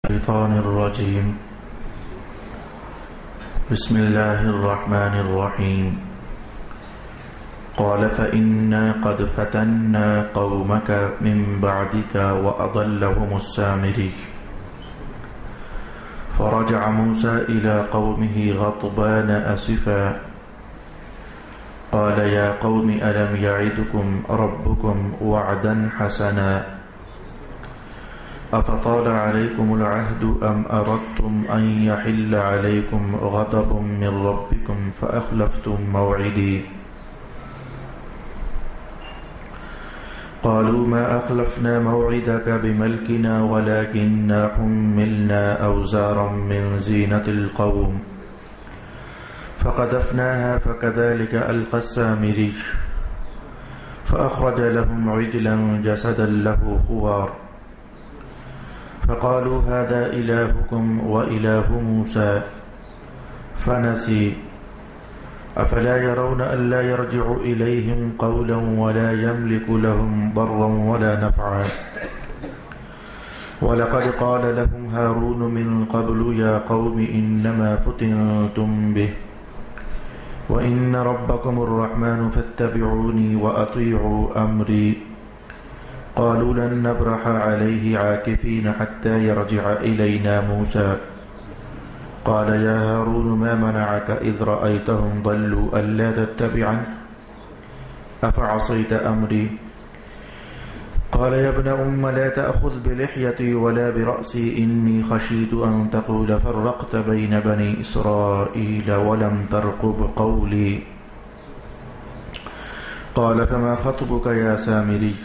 الشيطان الرجيم. بسم الله الرحمن الرحيم. قال فإنا قد فتنا قومك من بعدك وأضلهم السامري. فرجع موسى إلى قومه غضبان أسفا قال يا قوم ألم يعدكم ربكم وعدا حسنا أفطال عليكم العهد أم أردتم أن يحل عليكم غضب من ربكم فأخلفتم موعدي. قالوا ما أخلفنا موعدك بملكنا ولكننا حملنا أوزارا من زينة القوم فقذفناها فكذلك ألقى السامري فأخرج لهم عجلا جسدا له خوار فقالوا هذا إلهكم وإله موسى فنسي أفلا يرون ألا يرجع إليهم قولا ولا يملك لهم ضرا ولا نفعا. ولقد قال لهم هارون من قبل يا قوم إنما فتنتم به وإن ربكم الرحمن فاتبعوني وأطيعوا أمري. قالوا لن نبرح عليه عاكفين حتى يرجع إلينا موسى. قال يا هارون ما منعك إذ رأيتهم ضلوا ألا تتبعن أفعصيت أمري. قال يا ابن أم لا تأخذ بلحيتي ولا برأسي إني خشيت أن تقول فرقت بين بني إسرائيل ولم ترقب قولي. قال فما خطبك يا سامري.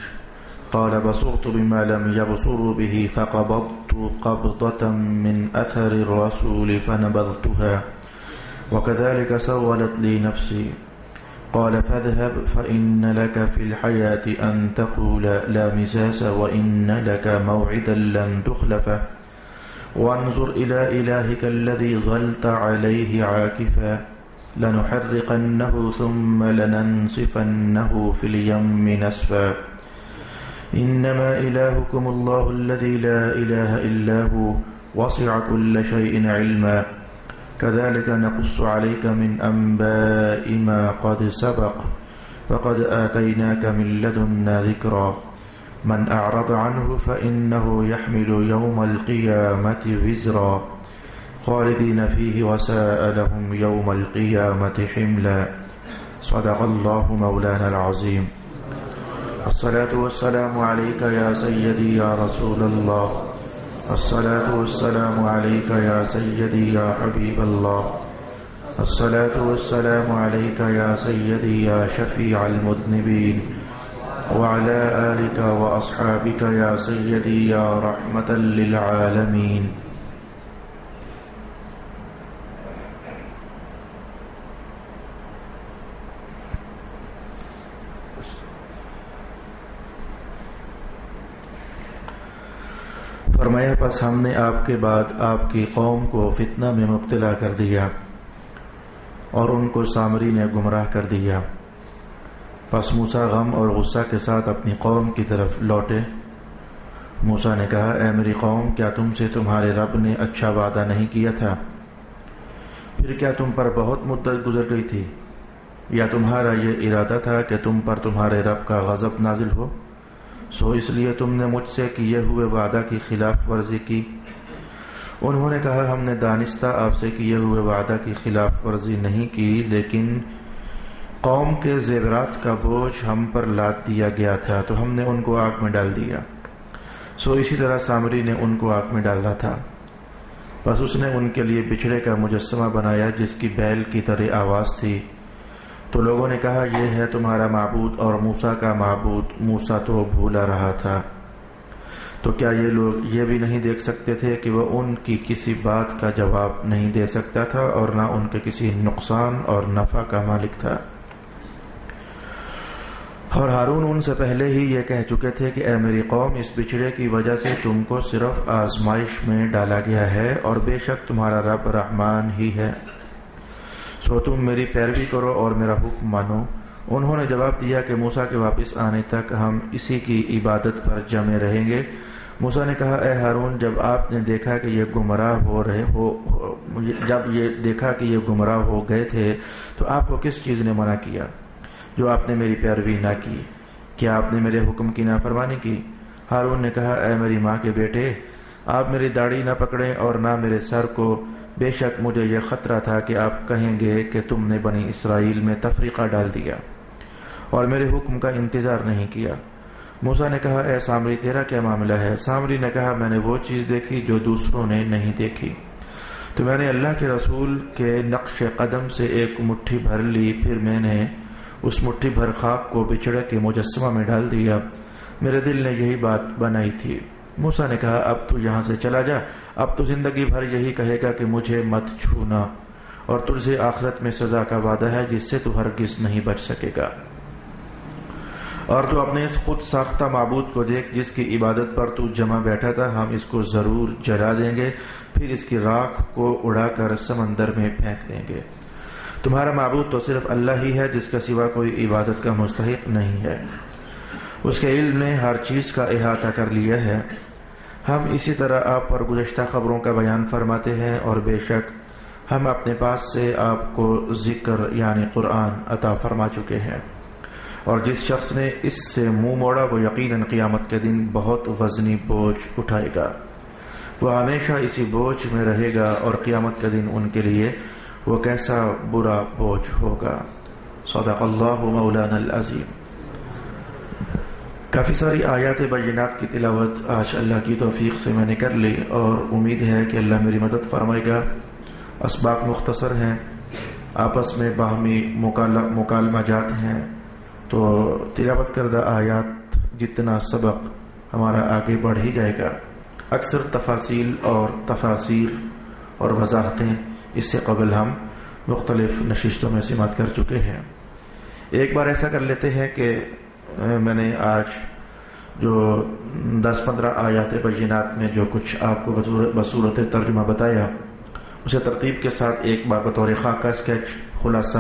قال بصرت بما لم يبصروا به فقبضت قبضة من أثر الرسول فنبذتها وكذلك سولت لي نفسي. قال فاذهب فإن لك في الحياة أن تقول لا مساس وإن لك موعدا لن تخلفه وانظر إلى إلهك الذي ظلت عليه عاكفا لنحرقنه ثم لننسفنه في اليم نسفا. إنما إلهكم الله الذي لا إله إلا هو وسع كل شيء علما كذلك نقص عليك من أنباء ما قد سبق وقد آتيناك من لدنا ذكرا. من أعرض عنه فإنه يحمل يوم القيامة وزرا خالدين فيه وساء لهم يوم القيامة حملا. صدق الله مولانا العظيم. الصلاة والسلام عليك يا سيدي يا رسول الله. الصلاة والسلام عليك يا سيدي يا حبيب الله. الصلاة والسلام عليك يا سيدي يا شفيع المذنبين وعلى آلك وأصحابك يا سيدي يا رحمة للعالمين. فرمایا پس ہم نے آپ کے بعد آپ کی قوم کو فتنہ میں مبتلا کر دیا اور ان کو سامری نے گمراہ کر دیا. پس موسیٰ غم اور غصہ کے ساتھ اپنی قوم کی طرف لوٹے. موسیٰ نے کہا اے میری قوم کیا تم سے تمہارے رب نے اچھا وعدہ نہیں کیا تھا؟ پھر کیا تم پر بہت مدت گزر گئی تھی یا تمہارا یہ ارادہ تھا کہ تم پر تمہارے رب کا غضب نازل ہو سو اس لیے تم نے مجھ سے کیے ہوئے وعدہ کی خلاف ورزی کی؟ انہوں نے کہا ہم نے دانستہ آپ سے کیے ہوئے وعدہ کی خلاف ورزی نہیں کی لیکن قوم کے زیورات کا بوجھ ہم پر لاد دیا گیا تھا تو ہم نے ان کو آگ میں ڈال دیا. سو اسی طرح سامری نے ان کو آگ میں ڈالا تھا. بس اس نے ان کے لیے بچھڑے کا مجسمہ بنایا جس کی بیل کی طرح آواز تھی. تو لوگوں نے کہا یہ ہے تمہارا معبود اور موسیٰ کا معبود. موسیٰ تو بھولا رہا تھا. تو کیا یہ لوگ یہ بھی نہیں دیکھ سکتے تھے کہ وہ ان کی کسی بات کا جواب نہیں دے سکتا تھا اور نہ ان کے کسی نقصان اور نفع کا مالک تھا؟ اور ہارون ان سے پہلے ہی یہ کہہ چکے تھے کہ اے میری قوم اس بچھڑے کی وجہ سے تم کو صرف آزمائش میں ڈالا گیا ہے اور بے شک تمہارا رب رحمان ہی ہے سو تم میری پیروی کرو اور میرا حکم مانو. انہوں نے جواب دیا کہ موسیٰ کے واپس آنے تک ہم اسی کی عبادت پر جمے رہیں گے موسیٰ نے کہا اے ہارون جب آپ نے دیکھا کہ یہ گمراہ ہو گئے تھے تو آپ کو کس چیز نے منع کیا جو آپ نے میری پیروی نہ کی؟ کیا آپ نے میرے حکم کی نافرمانی کی؟ ہارون نے کہا اے میری ماں کے بیٹے آپ میری داڑھی نہ پکڑیں اور نہ میرے سر کو، بے شک مجھے یہ خطرہ تھا کہ آپ کہیں گے کہ تم نے بنی اسرائیل میں تفریقہ ڈال دیا اور میرے حکم کا انتظار نہیں کیا۔ موسیٰ نے کہا اے سامری تیرا کیا معاملہ ہے؟ سامری نے کہا میں نے وہ چیز دیکھی جو دوسروں نے نہیں دیکھی، تو میں نے اللہ کے رسول کے نقش قدم سے ایک مٹھی بھر لی، پھر میں نے اس مٹھی بھر خاک کو بچڑے کے مجسمہ میں ڈال دیا، میرے دل نے یہی بات بنائی تھی۔ موسیٰ نے کہا اب تو یہاں سے چلا جا، اب تو زندگی بھر یہی کہے گا کہ مجھے مت چھونا، اور تجھ سے آخرت میں سزا کا وعدہ ہے جس سے تو ہرگز نہیں بچ سکے گا۔ اور تو اپنے اس خود ساختہ معبود کو دیکھ جس کی عبادت پر تو جمع بیٹھا تھا، ہم اس کو ضرور جلا دیں گے، پھر اس کی راکھ کو اڑا کر سمندر میں پھینک دیں گے۔ تمہارا معبود تو صرف اللہ ہی ہے جس کا سوا کوئی عبادت کا مستحق نہیں ہے، اس کے علم نے ہر چیز کا احاطہ کر لیا ہے۔ ہم اسی طرح آپ پر گزشتہ خبروں کا بیان فرماتے ہیں، اور بے شک ہم اپنے پاس سے آپ کو ذکر یعنی قرآن عطا فرما چکے ہیں، اور جس شخص نے اس سے منہ موڑا وہ یقیناً قیامت کے دن بہت وزنی بوجھ اٹھائے گا، وہ ہمیشہ اسی بوجھ میں رہے گا، اور قیامت کے دن ان کے لیے وہ کیسا برا بوجھ ہوگا۔ صدق اللہ مولانا العظیم۔ کافی ساری آیات بینات کی تلاوت آج اللہ کی توفیق سے میں نے کر لی، اور امید ہے کہ اللہ میری مدد فرمائے گا۔ اسباق مختصر ہیں، آپس میں باہمی مکالمہ جات ہیں، تو تلاوت کردہ آیات جتنا سبق ہمارا آگے بڑھ ہی جائے گا۔ اکثر تفاصیل اور تفاسیر اور وضاحتیں اس سے قبل ہم مختلف نشستوں میں سماعت کر چکے ہیں۔ ایک بار ایسا کر لیتے ہیں کہ میں نے آج جو 10-15 آیات بینات میں جو کچھ آپ کو بصورت ترجمہ بتایا، اسے ترتیب کے ساتھ ایک بار بطور خاکہ اسکیچ خلاصہ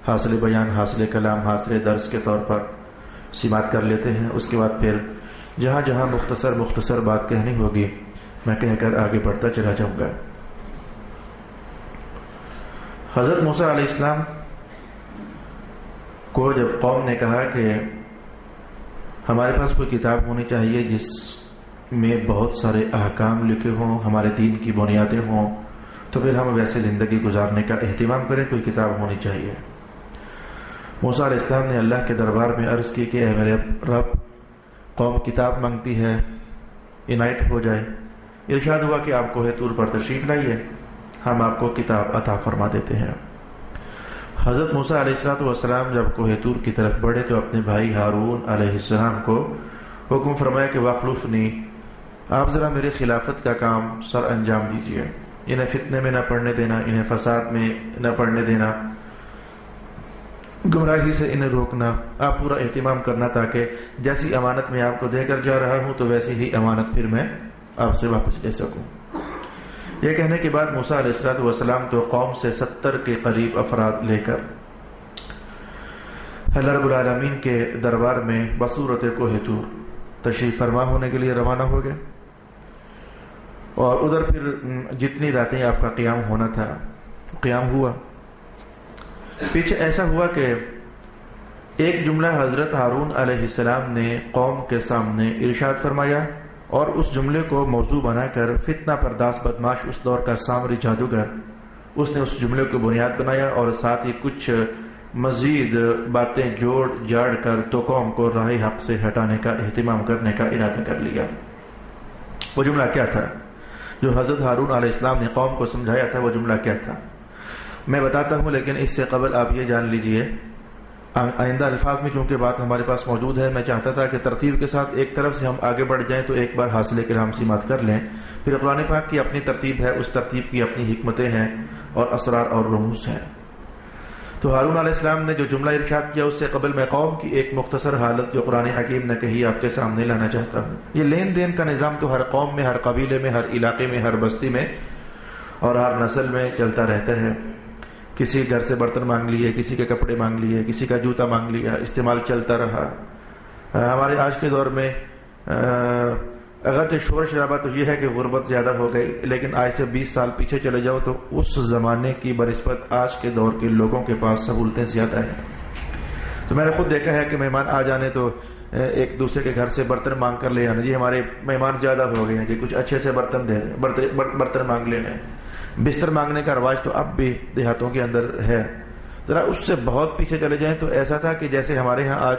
حاصل بیان، حاصل کلام، حاصل درس کے طور پر سماعت کر لیتے ہیں۔ اس کے بعد پھر جہاں جہاں مختصر بات کہنی ہوگی میں کہہ کر آگے بڑھتا چلا جاؤں گا۔ حضرت موسیٰ علیہ السلام کو جب قوم نے کہا کہ ہمارے پاس کوئی کتاب ہونی چاہیے جس میں بہت سارے احکام لکھے ہوں، ہمارے دین کی بنیادیں ہوں، تو پھر ہم ویسے زندگی گزارنے کا اہتمام کریں، کوئی کتاب ہونی چاہیے۔ موسیٰ علیہ السلام نے اللہ کے دربار میں عرض کی کہ اے میرے رب، قوم کتاب مانگتی ہے، عنایت ہو جائے۔ ارشاد ہوا کہ آپ کوہ طور پر تشریف لائیے، ہم آپ کو کتاب عطا فرما دیتے ہیں۔ حضرت موسیٰ علیہ السلام جب کوہ طور کی طرف بڑھے تو اپنے بھائی ہارون علیہ السلام کو حکم فرمایا کہ واخلفنی، آپ ذرا میرے خلافت کا کام سر انجام دیجیے، انہیں فتنے میں نہ پڑنے دینا، انہیں فساد میں نہ پڑنے دینا، گمراہی سے انہیں روکنا، آپ پورا اہتمام کرنا تاکہ جیسی امانت میں آپ کو دے کر جا رہا ہوں تو ویسی ہی امانت پھر میں آپ سے واپس لے سکوں۔ یہ کہنے کے بعد موسیٰ علیہ السلام تو قوم سے 70 کے قریب افراد لے کر اللہ رب العالمین کے دربار میں بصورت کوہ طور تشریف فرما ہونے کے لیے روانہ ہو گئے، اور ادھر پھر جتنی راتیں آپ کا قیام ہونا تھا قیام ہوا۔ پیچھے ایسا ہوا کہ ایک جملہ حضرت ہارون علیہ السلام نے قوم کے سامنے ارشاد فرمایا، اور اس جملے کو موضوع بنا کر فتنہ پرداز بدماش اس دور کا سامری جادوگر، اس نے اس جملے کو بنیاد بنایا، اور ساتھ ہی کچھ مزید باتیں جوڑ جاڑ کر تو قوم کو راہ حق سے ہٹانے کا اہتمام کرنے کا ارادہ کر لیا۔ وہ جملہ کیا تھا جو حضرت ہارون علیہ السلام نے قوم کو سمجھایا تھا؟ وہ جملہ کیا تھا میں بتاتا ہوں، لیکن اس سے قبل آپ یہ جان لیجئے، آئندہ الفاظ میں چونکہ بات ہمارے پاس موجود ہے، میں چاہتا تھا کہ ترتیب کے ساتھ ایک طرف سے ہم آگے بڑھ جائیں تو ایک بار حاصل کرام سماعت کر لیں، پھر قرآن پاک کی اپنی ترتیب ہے، اس ترتیب کی اپنی حکمتیں ہیں اور اسرار اور رموز ہیں۔ تو ہارون علیہ السلام نے جو جملہ ارشاد کیا اس سے قبل میں قوم کی ایک مختصر حالت جو قرآن حکیم نے کہی آپ کے سامنے لانا چاہتا ہوں۔ یہ لین دین کا نظام تو ہر قوم میں، ہر قبیلے میں، ہر علاقے میں، ہر بستی میں اور ہر نسل میں چلتا رہتا ہے۔ کسی گھر سے برتن مانگ لیے، کسی کے کپڑے مانگ لیے، کسی کا جوتا مانگ لیا، استعمال چلتا رہا۔ ہمارے آج کے دور میں اگرچہ شور شرابہ تو یہ ہے کہ غربت زیادہ ہو گئی، لیکن آج سے 20 سال پیچھے چلے جاؤ تو اس زمانے کی بنسبت آج کے دور کے لوگوں کے پاس سہولتیں زیادہ ہیں۔ تو میں نے خود دیکھا ہے کہ مہمان آ جانے تو ایک دوسرے کے گھر سے برتن مانگ کر لے آنا، جی ہمارے مہمان زیادہ ہو گئے ہیں جی، کچھ اچھے سے برتن دے دیں، برتن مانگ لینا ہے۔ بستر مانگنے کا رواج تو اب بھی دیہاتوں کے اندر ہے، ذرا اس سے بہت پیچھے چلے جائیں تو ایسا تھا کہ جیسے ہمارے ہاں آج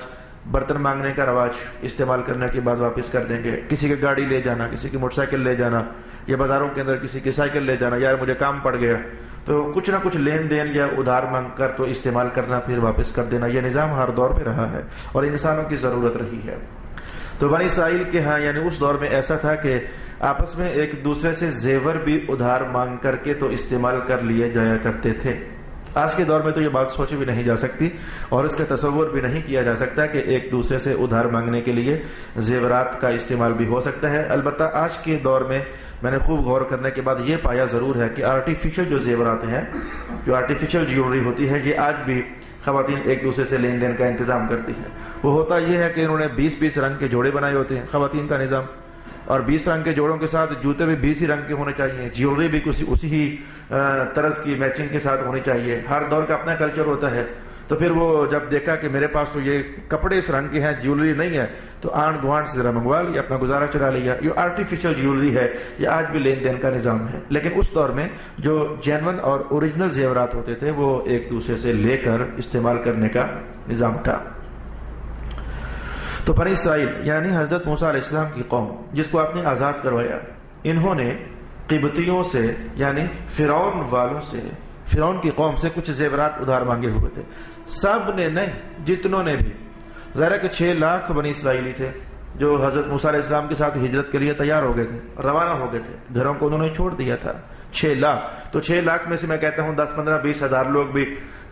برتن مانگنے کا رواج استعمال کرنے کے بعد واپس کر دیں گے، کسی کی گاڑی لے جانا، کسی کی موٹر سائیکل لے جانا، یا بازاروں کے اندر کسی کی سائیکل لے جانا، یار مجھے کام پڑ گیا تو کچھ نہ کچھ لین دین یا ادھار مانگ کر تو استعمال کرنا پھر واپس کر دینا، یہ نظام ہر دور میں رہا ہے اور انسانوں کی ضرورت رہی ہے۔ تو بنی اسرائیل کے ہاں یعنی اس دور میں ایسا تھا کہ آپس میں ایک دوسرے سے زیور بھی ادھار مانگ کر کے تو استعمال کر لیے جایا کرتے تھے۔ آج کے دور میں تو یہ بات سوچی بھی نہیں جا سکتی اور اس کا تصور بھی نہیں کیا جا سکتا کہ ایک دوسرے سے ادھار مانگنے کے لیے زیورات کا استعمال بھی ہو سکتا ہے۔ البتہ آج کے دور میں میں نے خوب غور کرنے کے بعد یہ پایا ضرور ہے کہ آرٹیفیشل جو زیورات ہیں، جو آرٹیفیشل جیولری ہوتی ہے، یہ آج بھی خواتین ایک دوسرے سے لین دین کا انتظام کرتی ہیں۔ وہ ہوتا یہ ہے کہ انہوں نے 20 رنگ کے جوڑے بنائے ہوتے ہیں، خواتین کا نظام، اور 20 رنگ کے جوڑوں کے ساتھ جوتے بھی 20 ہی رنگ کے ہونے چاہیے، جیولری بھی اسی ہی طرز کی میچنگ کے ساتھ ہونی چاہیے۔ ہر دور کا اپنا کلچر ہوتا ہے۔ تو پھر وہ جب دیکھا کہ میرے پاس تو یہ کپڑے اس رنگ کے ہیں، جیولری نہیں ہے، تو آنٹ گوانٹ سے ذرا منگوا لیا، اپنا گزارا چلا لیا۔ یہ آرٹیفیشل جیولری ہے، یہ آج بھی لین دین کا نظام ہے، لیکن اس دور میں جو جینون اور اوریجنل زیورات ہوتے تھے وہ ایک دوسرے سے لے کر استعمال کرنے کا نظام تھا۔ تو بنی اسرائیل یعنی حضرت موسیٰ علیہ السلام کی قوم جس کو آپ نے آزاد کروایا، انہوں نے قبطیوں سے یعنی فرعون والوں سے، فرعون کی قوم سے کچھ زیورات ادھار مانگے ہوئے تھے۔ سب نے نہیں، جتنوں نے بھی، ظاہر ہے کہ 6 لاکھ بنی اسرائیلی تھے جو حضرت موسیٰ علیہ السلام کے ساتھ ہجرت کے لیے تیار ہو گئے تھے، روانہ ہو گئے تھے، گھروں کو انہوں نے چھوڑ دیا تھا۔ 6 لاکھ، تو 6 لاکھ میں سے میں کہتا ہوں 10 15 20 ہزار لوگ بھی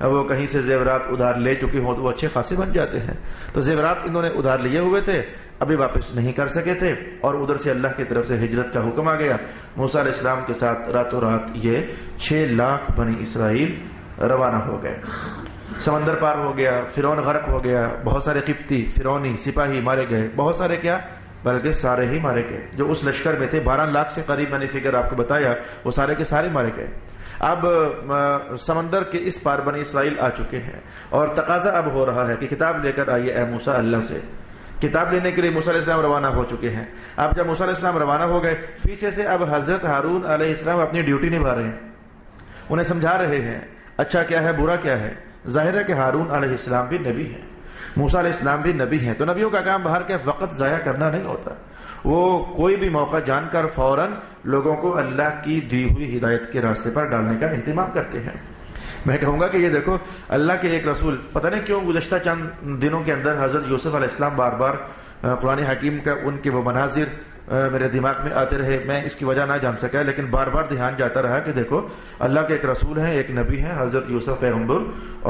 وہ کہیں سے زیورات ادھار لے چکے ہوں تو وہ اچھے خاصے بن جاتے ہیں۔ تو زیورات انہوں نے ادھار لیے ہوئے تھے، ابھی واپس نہیں کر سکے تھے، اور ادھر سے اللہ کی طرف سے ہجرت کا حکم آ گیا۔ موسیٰ علیہ السلام کے ساتھ راتوں رات یہ 6 لاکھ بنی اسرائیل روانہ ہو گئے۔ سمندر پار ہو گیا، فرعون غرق ہو گیا، بہت سارے قبطی فرعونی سپاہی مارے گئے، بہت سارے کیا بلکہ سارے ہی مارے گئے جو اس لشکر میں تھے۔ 12 لاکھ سے قریب میں نے فگر آپ کو بتایا، وہ سارے کے سارے مارے گئے۔ اب سمندر کے اس پار بنی اسرائیل آ چکے ہیں اور تقاضا اب ہو رہا ہے کہ کتاب لے کر آئیے اے موسیٰ، اللہ سے کتاب لینے کے لیے موسیٰ علیہ السلام روانہ ہو چکے ہیں۔ اب جب موسیٰ علیہ السلام روانہ ہو گئے، پیچھے سے اب حضرت ہارون علیہ السلام اپنی ڈیوٹی نبھا رہے ہیں، انہیں سمجھا رہے ہیں اچھا کیا ہے برا کیا ہے۔ ظاہر ہے کہ ہارون علیہ السلام بھی نبی ہیں، موسیٰ علیہ السلام بھی نبی ہیں، تو نبیوں کا کام باہر کے وقت ضائع کرنا نہیں ہوتا، وہ کوئی بھی موقع جان کر فوراً لوگوں کو اللہ کی دی ہوئی ہدایت کے راستے پر ڈالنے کا اہتمام کرتے ہیں۔ میں کہوں گا کہ یہ دیکھو اللہ کے ایک رسول، پتہ نہیں کیوں گزشتہ چند دنوں کے اندر حضرت یوسف علیہ السلام بار بار قرآن حکیم کا ان کے وہ مناظر میرے دماغ میں آتے رہے، میں اس کی وجہ نہ جان سکا، لیکن بار بار دھیان جاتا رہا کہ دیکھو اللہ کے ایک رسول ہیں، ایک نبی ہیں حضرت یوسف پیغمبر،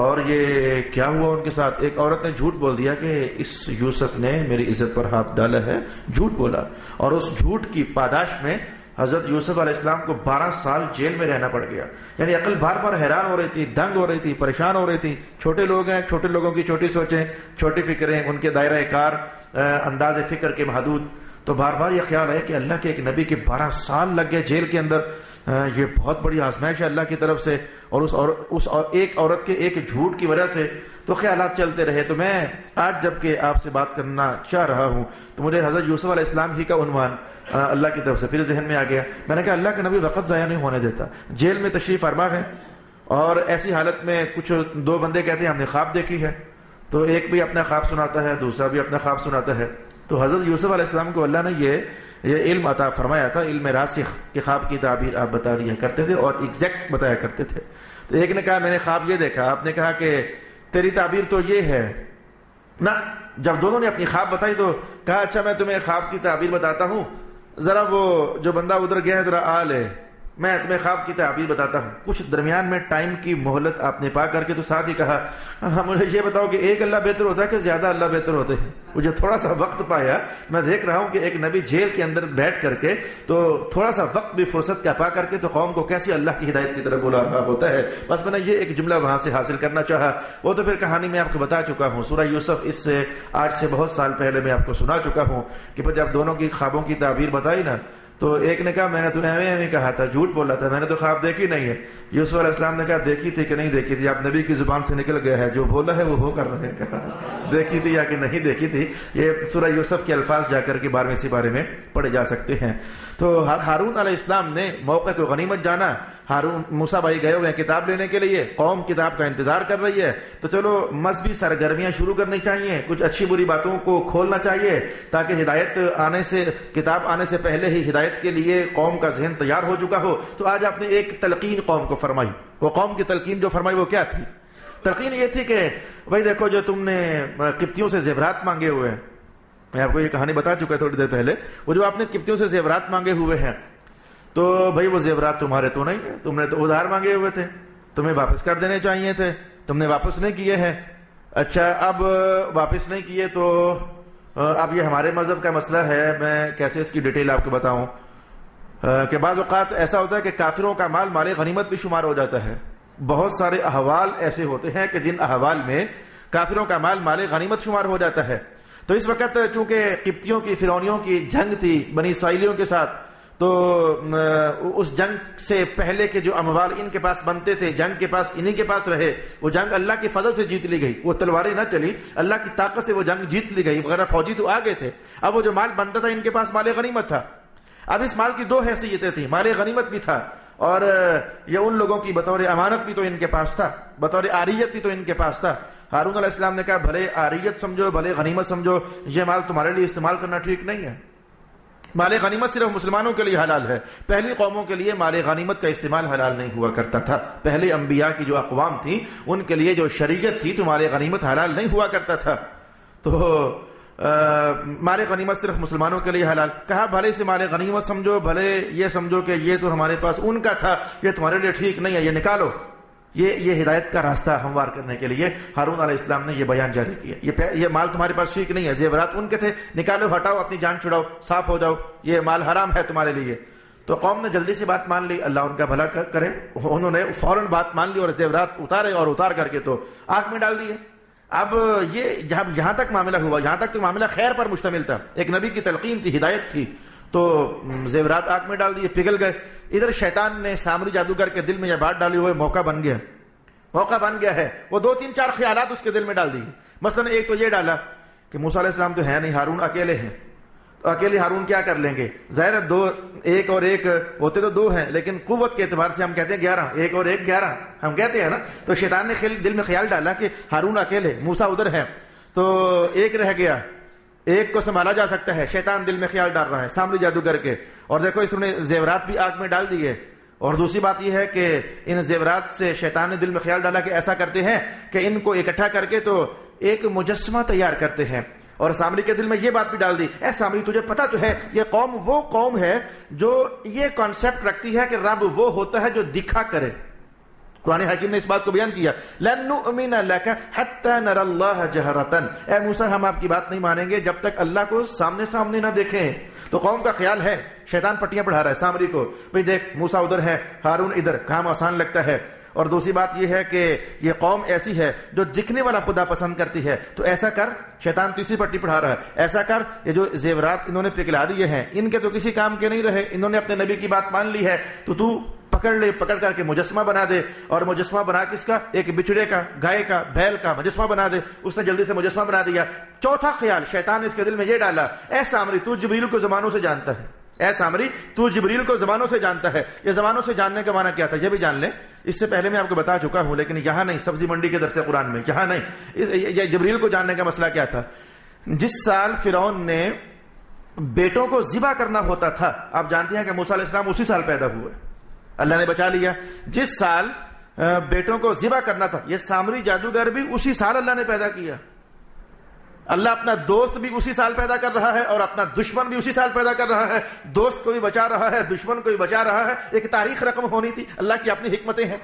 اور یہ کیا ہوا ان کے ساتھ۔ ایک عورت نے جھوٹ بول دیا کہ اس یوسف نے میری عزت پر ہاتھ ڈالا ہے، جھوٹ بولا، اور اس جھوٹ کی پاداش میں حضرت یوسف علیہ السلام کو 12 سال جیل میں رہنا پڑ گیا۔ یعنی عقل بار بار حیران ہو رہی تھی، دنگ ہو رہی تھی، پریشان ہو رہی تھی۔ چھوٹے لوگ ہیں، چھوٹے لوگوں کی چھوٹی سوچیں، چھوٹی فکریں، ان کے دائرہ کار انداز فکر کے محدود، تو بار بار یہ خیال ہے کہ اللہ کے ایک نبی کے 12 سال لگ گئے جیل کے اندر، یہ بہت بڑی آزمائش ہے اللہ کی طرف سے، اور اس ایک عورت کے ایک جھوٹ کی وجہ سے تو خیالات چلتے رہے۔ تو میں آج جب کہ آپ سے بات کرنا چاہ رہا ہوں تو مجھے حضرت یوسف علیہ السلام ہی کا عنوان اللہ کی طرف سے پھر ذہن میں آ گیا۔ میں نے کہا اللہ کا نبی وقت ضائع نہیں ہونے دیتا، جیل میں تشریف فرما ہے، اور ایسی حالت میں کچھ 2 بندے کہتے ہیں ہم نے خواب دیکھی ہے، تو ایک بھی اپنا خواب سناتا ہے، دوسرا بھی اپنا خواب سناتا ہے۔ تو حضرت یوسف علیہ السلام کو اللہ نے یہ علم عطا فرمایا تھا، علم راسخ، کہ خواب کی تعبیر آپ بتا دیا کرتے تھے اور ایگزیکٹ بتایا کرتے تھے۔ تو ایک نے کہا میں نے خواب یہ دیکھا، آپ نے کہا کہ تیری تعبیر تو یہ ہے نا۔ جب دونوں نے اپنی خواب بتائی تو کہا اچھا میں تمہیں خواب کی تعبیر بتاتا ہوں، ذرا وہ جو بندہ ادھر گیا ہے ذرا آ لے، میں تمہیں خواب کی تعبیر بتاتا ہوں. کچھ درمیان میں ٹائم کی مہلت آپ نے پا کر کے تو ساتھ ہی کہا مجھے یہ بتاؤ کہ ایک اللہ بہتر ہوتا ہے کہ زیادہ اللہ بہتر ہوتے ہیں؟ مجھے تھوڑا سا وقت پایا, میں دیکھ رہا ہوں کہ ایک نبی جیل کے اندر بیٹھ کر کے تو تھوڑا سا وقت بھی فرصت کا پا کر کے تو قوم کو کیسی اللہ کی ہدایت کی طرف بلا رہا ہوتا ہے. بس میں نے یہ ایک جملہ وہاں سے حاصل کرنا چاہا. وہ تو پھر کہانی میں آپ کو بتا چکا ہوں, سورہ یوسف اس سے آج سے بہت سال پہلے میں آپ کو سنا چکا ہوں کہ پھر جب دونوں کی خوابوں کی تعبیر بتائی نا تو ایک نے کہا میں نے تو ایویں کہا تھا, جھوٹ بولا تھا, میں نے تو خواب دیکھی نہیں ہے. یوسف علیہ السلام نے کہا دیکھی تھی کہ نہیں دیکھی تھی؟ آپ نبی کی زبان سے نکل گیا ہے, جو بولا ہے وہ ہو کر رہے. کہا دیکھی تھی یا کہ نہیں دیکھی تھی, یہ سورہ یوسف کے الفاظ جا کر کے 12ویں سپارے میں پڑھے جا سکتے ہیں. تو ہارون علیہ السلام نے موقع کو غنیمت جانا. ہارون موسیٰ بھائی گئے ہوئے ہیں کتاب لینے کے لیے, قوم کتاب کا انتظار کر رہی ہے, تو چلو مذہبی سرگرمیاں شروع کرنی چاہیے, کچھ اچھی بری باتوں کو کھولنا چاہیے تاکہ ہدایت آنے سے, کتاب آنے سے پہلے ہی ہدایت کے لیے قوم کا ذہن تیار ہو چکا ہو. تو آج آپ نے ایک تلقین قوم کو فرمائی. وہ قوم کی تلقین جو فرمائی وہ کیا تھی؟ تلقین یہ تھی کہ بھائی دیکھو جو تم نے قبطیوں سے زیورات مانگے ہوئے ہیں, میں آپ کو یہ کہانی بتا چکا تھوڑی دیر پہلے, وہ جو آپ نے قبطیوں سے زیورات مانگے ہوئے ہیں تو بھائی وہ زیورات تمہارے تو نہیں ہیں, تم نے تو ادھار مانگے ہوئے تھے, تمہیں واپس کر دینے چاہیے تھے, تم نے واپس نہیں کیے ہیں. اچھا اب واپس نہیں کیے تو اب یہ ہمارے مذہب کا مسئلہ ہے, میں کیسے اس کی ڈیٹیل آپ کو بتاؤں کہ بعض اوقات ایسا ہوتا ہے کہ کافروں کا مال مال غنیمت بھی شمار ہو جاتا ہے. بہت سارے احوال ایسے ہوتے ہیں کہ جن احوال میں کافروں کا مال مال غنیمت شمار ہو جاتا ہے. تو اس وقت چونکہ قبطیوں کی فرعونیوں کی جنگ تھی بنی اسرائیلیوں کے ساتھ, تو اس جنگ سے پہلے کے جو اموال ان کے پاس بنتے تھے جنگ کے پاس انہی کے پاس رہے. وہ جنگ اللہ کی فضل سے جیت لی گئی, وہ تلواریں نہ چلی, اللہ کی طاقت سے وہ جنگ جیت لی گئی, وغیرہ فوجی تو آگے تھے. اب وہ جو مال بنتا تھا ان کے پاس مال غنیمت تھا. اب اس مال کی 2 حیثیتیں تھیں, مال غنیمت بھی تھا اور یہ ان لوگوں کی بطور امانت بھی تو ان کے پاس تھا, بطور عاریت بھی تو ان کے پاس تھا. ہارون علیہ السلام نے کہا بھلے عاریت سمجھو بھلے غنیمت سمجھو, یہ مال تمہارے لیے استعمال کرنا ٹھیک نہیں ہے. مال غنیمت صرف مسلمانوں کے لیے حلال ہے, پہلی قوموں کے لیے مال غنیمت کا استعمال حلال نہیں ہوا کرتا تھا. پہلے انبیاء کی جو اقوام تھی ان کے لیے جو شریعت تھی تو مال غنیمت حلال نہیں ہوا کرتا تھا. تو مال غنیمت صرف مسلمانوں کے لیے حلال. کہا بھلے سے مال غنیمت سمجھو, بھلے یہ سمجھو کہ یہ تو ہمارے پاس ان کا تھا, یہ تمہارے لیے ٹھیک نہیں ہے, یہ نکالو. یہ ہدایت کا راستہ ہموار کرنے کے لیے ہارون علیہ السلام نے یہ بیان جاری کیا. یہ مال تمہارے پاس ٹھیک نہیں ہے, زیورات ان کے تھے, نکالو, ہٹاؤ, اپنی جان چھڑاؤ, صاف ہو جاؤ, یہ مال حرام ہے تمہارے لیے. تو قوم نے جلدی سے بات مان لی, اللہ ان کا بھلا کرے. انہوں نے فوراً بات مان لی اور زیورات اتارے اور اتار کر کے تو آگ میں ڈال دیے. اب یہ یہاں تک معاملہ ہوا, یہاں تک تو معاملہ خیر پر مشتمل تھا, ایک نبی کی تلقین تھی, ہدایت تھی, تو زیورات آگ میں ڈال دیے, پگھل گئے. ادھر شیطان نے سامری جادوگر کے دل میں یہ بات ڈالی ہوئے موقع بن گیا ہے. وہ 2-3-4 خیالات اس کے دل میں ڈال دیے. مثلا ایک تو یہ ڈالا کہ موسیٰ علیہ السلام تو ہے نہیں, ہارون اکیلے ہیں, تو اکیلے ہارون کیا کر لیں گے؟ ظاہر ہے 2 1 اور 1 ہوتے تو 2 ہیں, لیکن قوت کے اعتبار سے ہم کہتے ہیں 11, 1 اور 1 11 ہم کہتے ہیں نا. تو شیطان نے دل میں خیال ڈالا کہ ہارون اکیلے, موسیٰ ادھر ہے, تو 1 رہ گیا, 1 کو سنبھالا جا سکتا ہے. شیطان دل میں خیال ڈال رہا ہے سامری جادوگر کے, اور دیکھو اس نے زیورات بھی آگ میں ڈال دیے. اور دوسری بات یہ ہے کہ ان زیورات سے شیطان نے دل میں خیال ڈالا کہ ایسا کرتے ہیں کہ ان کو اکٹھا کر کے تو ایک مجسمہ تیار کرتے ہیں. اور سامری کے دل میں یہ بات بھی ڈال دی, اے سامری تجھے پتا تو ہے یہ قوم وہ قوم ہے جو یہ کانسیپٹ رکھتی ہے کہ رب وہ ہوتا ہے جو دکھا کرے. قرآن حکیم نے اس بات کو بیان کیا, لن نؤمن لک حتی نری اللہ جہرۃ, اے موسیٰ ہم آپ کی بات نہیں مانیں گے جب تک اللہ کو سامنے سامنے نہ دیکھیں. تو قوم کا خیال ہے, شیطان پٹیاں پڑھا رہا ہے سامری کو, بھئی دیکھ موسیٰ ادھر ہے, ہارون ادھر, کام آسان لگتا ہے. اور دوسری بات یہ ہے کہ یہ قوم ایسی ہے جو دکھنے والا خدا پسند کرتی ہے, تو ایسا کر, شیطان تیسری پٹی پڑھا رہا ہے, ایسا کر یہ جو زیورات انہوں نے پگھلا دیے ہیں ان کے تو کسی کام کے نہیں رہے, انہوں نے اپنے نبی کی بات مان لی ہے, تو پکڑ کر کے مجسمہ بنا دے. اور مجسمہ بنا کس کا؟ ایک بچڑے کا, گائے کا, بیل کا مجسمہ بنا دے. اس نے جلدی سے مجسمہ بنا دیا. چوتھا خیال شیطان نے اس کے دل میں یہ ڈالا, اے سامری تو جبریل کو زمانوں سے جانتا ہے, اے سامری تو جبریل کو زمانوں سے جانتا ہے. یہ زمانوں سے جاننے کا معنی کیا تھا یہ بھی جان لیں, اس سے پہلے میں آپ کو بتا چکا ہوں, لیکن یہاں نہیں, سبزی منڈی کے درس قرآن میں یہاں نہیں. جبریل کو جاننے کا مسئلہ کیا تھا؟ جس سال فرعون نے بیٹوں کو ذبح کرنا ہوتا تھا, آپ جانتے ہیں کہ موسیٰ علیہ السلام اسی سال پیدا ہوئے, اللہ نے بچا لیا. جس سال بیٹوں کو ذبح کرنا تھا, یہ سامری جادوگر بھی اسی سال اللہ نے پیدا کیا. اللہ اپنا دوست بھی اسی سال پیدا کر رہا ہے اور اپنا دشمن بھی اسی سال پیدا کر رہا ہے. دوست کو بھی بچا رہا ہے, دشمن کو بھی بچا رہا ہے. ایک تاریخ رقم ہونی تھی, اللہ کی اپنی حکمتیں ہیں.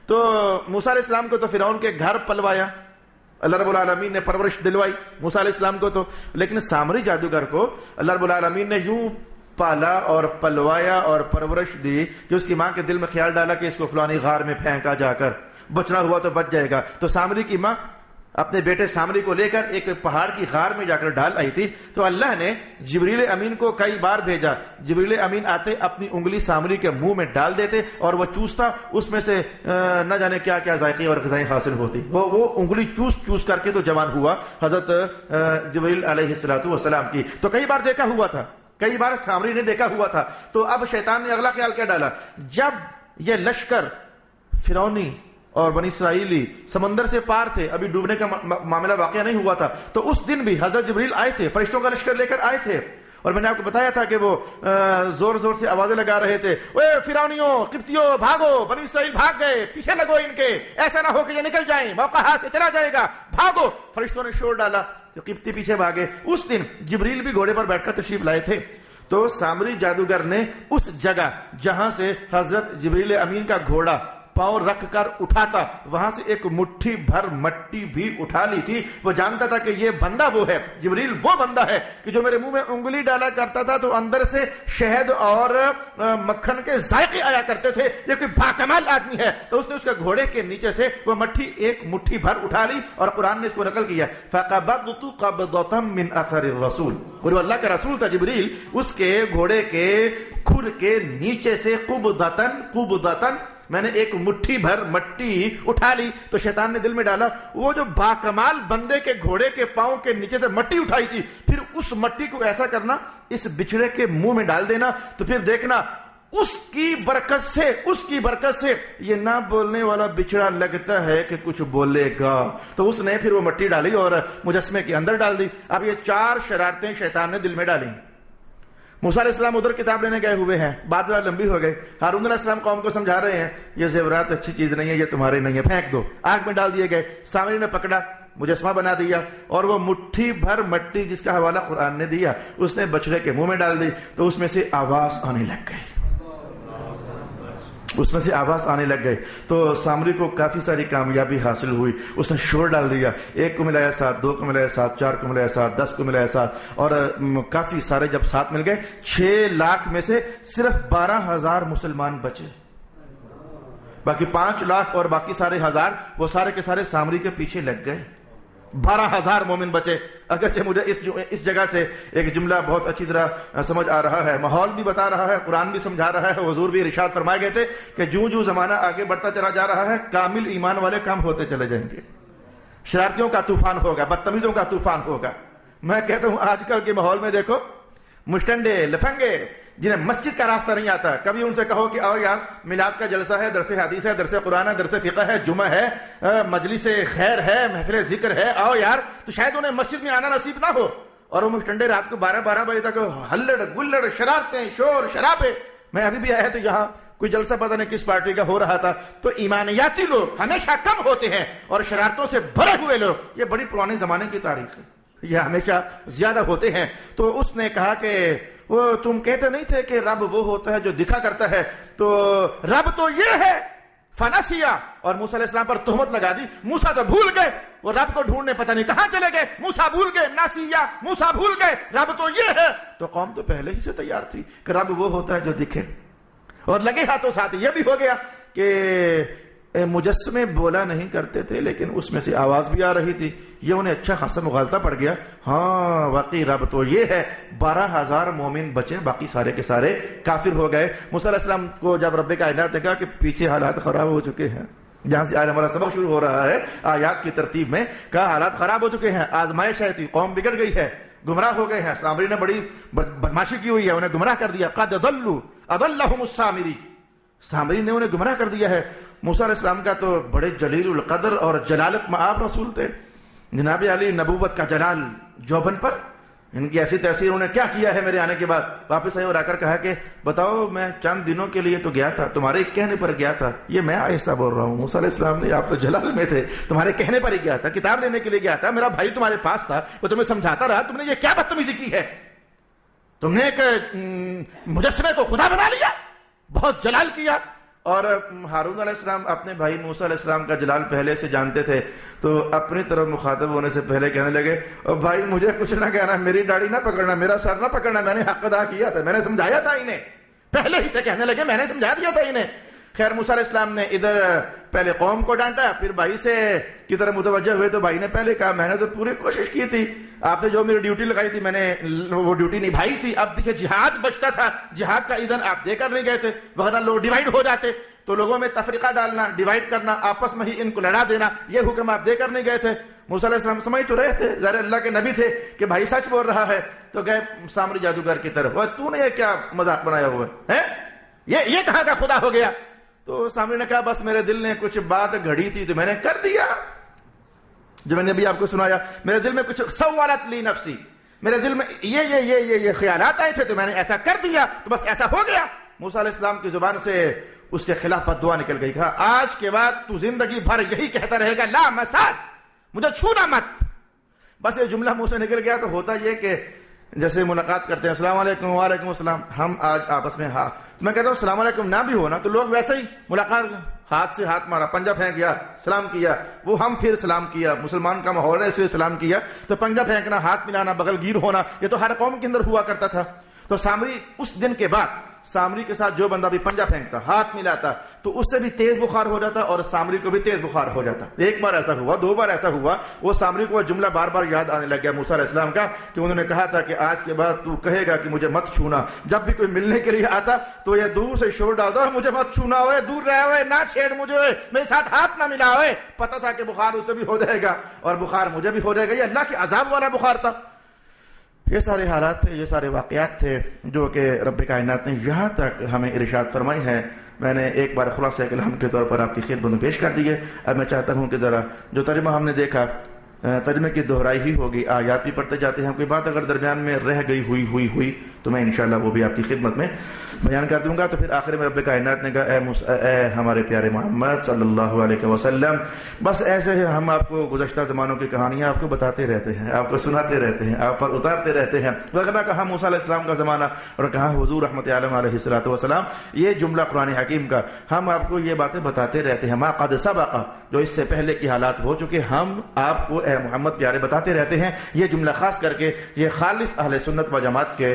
تو موسیٰ علیہ السلام کو تو فرعون کے گھر پلوایا, اللہ رب العالمین نے پرورش دلوائی موسیٰ علیہ السلام کو تو, لیکن سامری جادوگر کو اللہ رب العالمین نے یوں پالا اور پلوایا اور پرورش دی کہ اس کی ماں کے دل میں خیال ڈالا کہ اس کو فلانی غار میں پھینکا جا کر, بچنا ہوا تو بچ جائے گا. تو سامری کی ماں اپنے بیٹے سامری کو لے کر ایک پہاڑ کی غار میں جا کر ڈال آئی تھی. تو اللہ نے جبریل امین کو کئی بار بھیجا. جبریل امین آتے اپنی انگلی سامری کے منہ میں ڈال دیتے اور وہ چوستا, اس میں سے نہ جانے کیا کیا ذائقے اور غذائیں حاصل ہوتی. وہ انگلی چوس چوس کر کے تو جوان ہوا حضرت جبریل علیہ السلام کی. تو کئی بار دیکھا ہوا تھا, کئی بار سامری نے دیکھا ہوا تھا. تو اب شیطان نے اگلا خیال کیا ڈالا, جب یہ لشکر فرعونی اور بنی اسرائیلی سمندر سے پار تھے, ابھی ڈوبنے کا معاملہ واقعہ نہیں ہوا تھا, تو اس دن بھی حضرت جبریل آئے تھے, فرشتوں کا لشکر لے کر آئے تھے. اور میں نے آپ کو بتایا تھا کہ وہ زور زور سے آوازیں لگا رہے تھے, اوے فرعونیوں, قبطیوں, بھاگو, بنی اسرائیل بھاگ گئے, پیچھے لگو ان کے, ایسا نہ ہو کہ یہ نکل جائیں, موقع ہاتھ سے چلا جائے گا, بھاگو. فرشتوں نے شور ڈالا تو قبطی پیچھے بھاگے. اس دن جبریل بھی گھوڑے پر بیٹھ کر تشریف لائے تھے. تو سامری جادوگر نے اس جگہ جہاں سے حضرت جبریل امین کا گھوڑا پاؤں رکھ کر اٹھاتا, وہاں سے ایک مٹھی بھر مٹی بھی اٹھا لی تھی. وہ جانتا تھا کہ یہ بندہ وہ ہے, جبریل وہ بندہ ہے کہ جو میرے منہ میں انگلی ڈالا کرتا تھا تو اندر سے شہد اور مکھن کے ذائقے آیا کرتے تھے, یہ کوئی باکمال آدمی ہے. تو اس نے اس کے گھوڑے کے نیچے سے وہ مٹھی ایک مٹھی بھر اٹھا لی اور قرآن نے اس کو نقل کیا, فَقَبَضْتُ قَبْضَةً مِّنْ أَثَرِ الرَّسُولِ. اور وہ اللہ کا رسول تھا جبریل, اس کے گھوڑے کے کھر کے نیچے سے قبضتاً میں نے ایک مٹھی بھر مٹی اٹھا لی. تو شیطان نے دل میں ڈالا, وہ جو باکمال بندے کے گھوڑے کے پاؤں کے نیچے سے مٹی اٹھائی تھی, پھر اس مٹی کو ایسا کرنا, اس بچڑے کے منہ میں ڈال دینا, تو پھر دیکھنا اس کی برکت سے یہ نہ بولنے والا بچڑا لگتا ہے کہ کچھ بولے گا. تو اس نے پھر وہ مٹی ڈالی اور مجسمے کے اندر ڈال دی. اب یہ 4 شرارتیں شیطان نے دل میں ڈالی. موسیٰ علیہ السلام ادھر کتاب لینے گئے ہوئے ہیں, بات ذرا لمبی ہو گئی. ہارون علیہ السلام قوم کو سمجھا رہے ہیں, یہ زیورات اچھی چیز نہیں ہے, یہ تمہارے نہیں ہے, پھینک دو. آگ میں ڈال دیے گئے. سامری نے پکڑا, مجسمہ بنا دیا, اور وہ مٹھی بھر مٹی جس کا حوالہ قرآن نے دیا اس نے بچڑے کے منہ میں ڈال دی. تو اس میں سے آواز آنے لگ گئی, تو سامری کو کافی ساری کامیابی حاصل ہوئی. اس نے شور ڈال دیا, 1 کو ملایا 7, 2 کو ملایا 7, 4 کو ملایا 7, 10 کو ملایا 7, اور کافی سارے جب 7 مل گئے, 6 لاکھ میں سے صرف 12,000 مسلمان بچے. باقی 5 لاکھ اور باقی سارے ہزار وہ سارے کے سارے سامری کے پیچھے لگ گئے. 12,000 مومن بچے. اگرچہ مجھے اس جگہ سے ایک جملہ بہت اچھی طرح سمجھ آ رہا ہے, ماحول بھی بتا رہا ہے, قرآن بھی سمجھا رہا ہے, حضور بھی ارشاد فرمائے گئے تھے کہ جو زمانہ آگے بڑھتا چلا جا رہا ہے کامل ایمان والے کم ہوتے چلے جائیں گے, شرارتیوں کا طوفان ہوگا, بدتمیزوں کا طوفان ہوگا. میں کہتا ہوں آج کل کے ماحول میں دیکھو, مشٹنڈے, لفنگے, جنہیں مسجد کا راستہ نہیں آتا, کبھی ان سے کہو کہ آؤ یار میلاد کا جلسہ ہے, درس حدیث ہے, درس قرآن ہے, درس فقہ ہے, جمعہ ہے, مجلس خیر ہے, محفل ذکر ہے, آؤ یار, تو شاید انہیں مسجد میں آنا نصیب نہ ہو. اور وہ مشٹنڈے رات کو 12 بجے تک ہلڑ گلڑ, شرارتیں, شور شرابے. میں ابھی بھی آیا تو یہاں کوئی جلسہ پتہ نہیں کس پارٹی کا ہو رہا تھا, تو ایمانیاتی لوگ ہمیشہ کم ہوتے ہیں اور شرارتوں سے بھرے ہوئے لوگ, یہ بڑی پرانے زمانے کی تاریخ ہے, یہ ہمیشہ زیادہ ہوتے ہیں. تو اس نے کہا کہ وہ تم کہتے نہیں تھے کہ رب وہ ہوتا ہے جو دکھا کرتا ہے, تو رب تو یہ ہے. فنسیا, اور موسیٰ علیہ السلام پر تہمت لگا دی. موسیٰ تو بھول گئے, وہ رب کو ڈھونڈنے پتہ نہیں کہاں چلے گئے. موسیٰ بھول گئے, ناسیا, موسیٰ بھول گئے, رب تو یہ ہے. تو قوم تو پہلے ہی سے تیار تھی کہ رب وہ ہوتا ہے جو دکھے, اور لگے ہاتھوں ساتھ یہ بھی ہو گیا کہ مجسمے بولا نہیں کرتے تھے لیکن اس میں سے آواز بھی آ رہی تھی. یہ انہیں اچھا خاصا مغالطہ پڑ گیا. ہاں واقعی رب تو یہ ہے. 12,000 مومن بچے, باقی سارے کے سارے کافر ہو گئے. موسیٰ علیہ السلام کو جب رب کائنات نے کہا کہ پیچھے حالات خراب ہو چکے ہیں, جہاں سے آج ہمارا سبق شروع ہو رہا ہے آیات کی ترتیب میں, کہا حالات خراب ہو چکے ہیں, آزمائش ہے, قوم بگڑ گئی ہے, گمراہ ہو گئے ہیں. سامری نے بڑی بدماشی کی ہوئی ہے, انہیں گمراہ کر دیا. قد ضلوا اضلهم السامری, سامری نے انہیں گمراہ کر دیا ہے. موسیٰ علیہ السلام کا تو بڑے جلیل القدر اور جلالت مآب رسول تھے. جناب علی نبوت کا جلال جوبن پر, ان کی ایسی تاثیر، انہوں نے کیا کیا ہے میرے آنے کے بعد. واپس آئے اور آ کر کہا کہ بتاؤ میں چند دنوں کے لیے تو گیا تھا، تمہارے کہنے پر گیا تھا. یہ میں آہستہ بول رہا ہوں، موسیٰ علیہ السلام نے، آپ تو جلال میں تھے، تمہارے کہنے پر ہی گیا تھا، کتاب لینے کے لیے گیا تھا، میرا بھائی تمہارے پاس تھا، وہ تمہیں سمجھاتا رہا، تم نے یہ کیا بدتمیزی کی ہے، تم نے ایک مجسمے کو خدا بنا لیا، بہت جلال کیا. اور ہارون علیہ السلام اپنے بھائی موسیٰ علیہ السلام کا جلال پہلے سے جانتے تھے، تو اپنی طرف مخاطب ہونے سے پہلے کہنے لگے اور بھائی مجھے کچھ نہ کہنا، میری داڑھی نہ پکڑنا، میرا سر نہ پکڑنا، میں نے حق ادا کیا تھا، میں نے سمجھایا تھا انہیں. پہلے ہی سے کہنے لگے میں نے سمجھا دیا تھا انہیں. خیر موسیٰ علیہ السلام نے ادھر پہلے قوم کو ڈانٹا، پھر بھائی سے کی طرف متوجہ ہوئے تو بھائی نے پہلے کہا میں نے تو پوری کوشش کی تھی، آپ نے جو میری ڈیوٹی لگائی تھی میں نے وہ ڈیوٹی نبھائی تھی. اب دیکھیں جہاد بچتا تھا، جہاد کا اذن آپ دے کر نہیں گئے تھے، ورنہ لوگ ڈیوائیڈ ہو جاتے. تو لوگوں میں تفریقہ ڈالنا، ڈیوائیڈ کرنا، آپس میں ہی ان کو لڑا دینا، یہ حکم آپ دے کر نہیں گئے تھے. موسیٰ علیہ السلام سمجھ تو رہے تھے، ظاہر اللہ کے نبی تھے کہ بھائی سچ بول رہا ہے. تو گئے سامری جادوگر کی طرف، تو نے یہ کیا مذاق بنایا ہوا ہے، یہ کہاں کا خدا ہو گیا. تو سامری نے کہا بس میرے دل نے کچھ بات گھڑی تھی تو میں نے کر دیا، جو میں نے ابھی آپ کو سنایا. میرے دل میں کچھ سوالت لی نفسی، میرے دل میں یہ خیالات آئے تھے تو میں نے ایسا کر دیا، تو بس ایسا ہو گیا. موسیٰ علیہ السلام کی زبان سے اس کے خلاف بددعا نکل گئی. کہا آج کے بعد تو زندگی بھر یہی کہتا رہے گا لا مساس، مجھے چھونا مت. بس یہ جملہ منہ سے نکل گیا. تو ہوتا یہ کہ جیسے ملاقات کرتے ہیں السلام علیکم وعلیکم السلام، ہم آج آپس میں میں کہتا ہوں السلام علیکم نہ بھی ہونا تو لوگ ویسے ہی ملاقات ہاتھ سے ہاتھ مارا، پنجہ پھینک گیا، سلام کیا، وہ ہم پھر سلام کیا. مسلمان کا ماحول ہے اس لیے سلام کیا. تو پنجہ پھینکنا، ہاتھ ملانا، بغل گیر ہونا، یہ تو ہر قوم کے اندر ہوا کرتا تھا. تو سامری اس دن کے بعد سامری کے ساتھ جو بندہ بھی پنجہ پھینکتا، ہاتھ ملاتا، تو اس سے بھی تیز بخار ہو جاتا اور سامری کو بھی تیز بخار ہو جاتا. ایک بار ایسا ہوا، دو بار ایسا ہوا. وہ سامری کو وہ جملہ بار بار یاد آنے لگ گیا موسیٰ علیہ السلام کا کہ انہوں نے کہا تھا کہ آج کے بعد تو کہے گا کہ مجھے مت چھونا. جب بھی کوئی ملنے کے لیے آتا تو یہ دور سے شور ڈالتا مجھے مت چھونا ہوئے، دور رہے ہوئے، نہ چھیڑ مجھے ہوئے، میرے ساتھ ہاتھ نہ ملا ہوئے. پتا تھا کہ بخار اسے بھی ہو جائے گا اور بخار مجھے بھی ہو جائے گا. یہ اللہ کے عذاب والا بخار تھا. یہ سارے حالات تھے، یہ سارے واقعات تھے جو کہ رب کائنات نے یہاں تک ہمیں ارشاد فرمائی ہے. میں نے ایک بار خلاصہ کلام کے طور پر آپ کی خدمت میں پیش کر دی ہے. اب میں چاہتا ہوں کہ ذرا جو ترجمہ ہم نے دیکھا، ترجمے کی دہرائی ہی ہوگی، آیات بھی پڑھتے جاتے ہیں. کوئی بات اگر درمیان میں رہ گئی ہوئی تو میں انشاءاللہ وہ بھی آپ کی خدمت میں بیان کر دوں گا. تو پھر آخر میں رب کائنات نے کہا اے ہمارے پیارے محمد صلی اللہ علیہ وسلم، بس ایسے ہی ہم آپ کو گزشتہ زمانوں کی کہانیاں آپ کو بتاتے رہتے ہیں، آپ کو سناتے رہتے ہیں، آپ پر اتارتے رہتے ہیں. وغیرہ کہا موسیٰ علیہ السلام کا زمانہ اور کہا حضور رحمت عالم علیہ الصلوۃ والسلام. یہ جملہ قرآن حکیم کا، ہم آپ کو یہ باتیں بتاتے رہتے ہیں. ما قد سبق، جو اس سے پہلے کی حالات ہو چکے، ہم آپ کو اے محمد پیارے بتاتے رہتے ہیں. یہ جملہ خاص کر کے یہ خالص اہل سنت و جماعت کے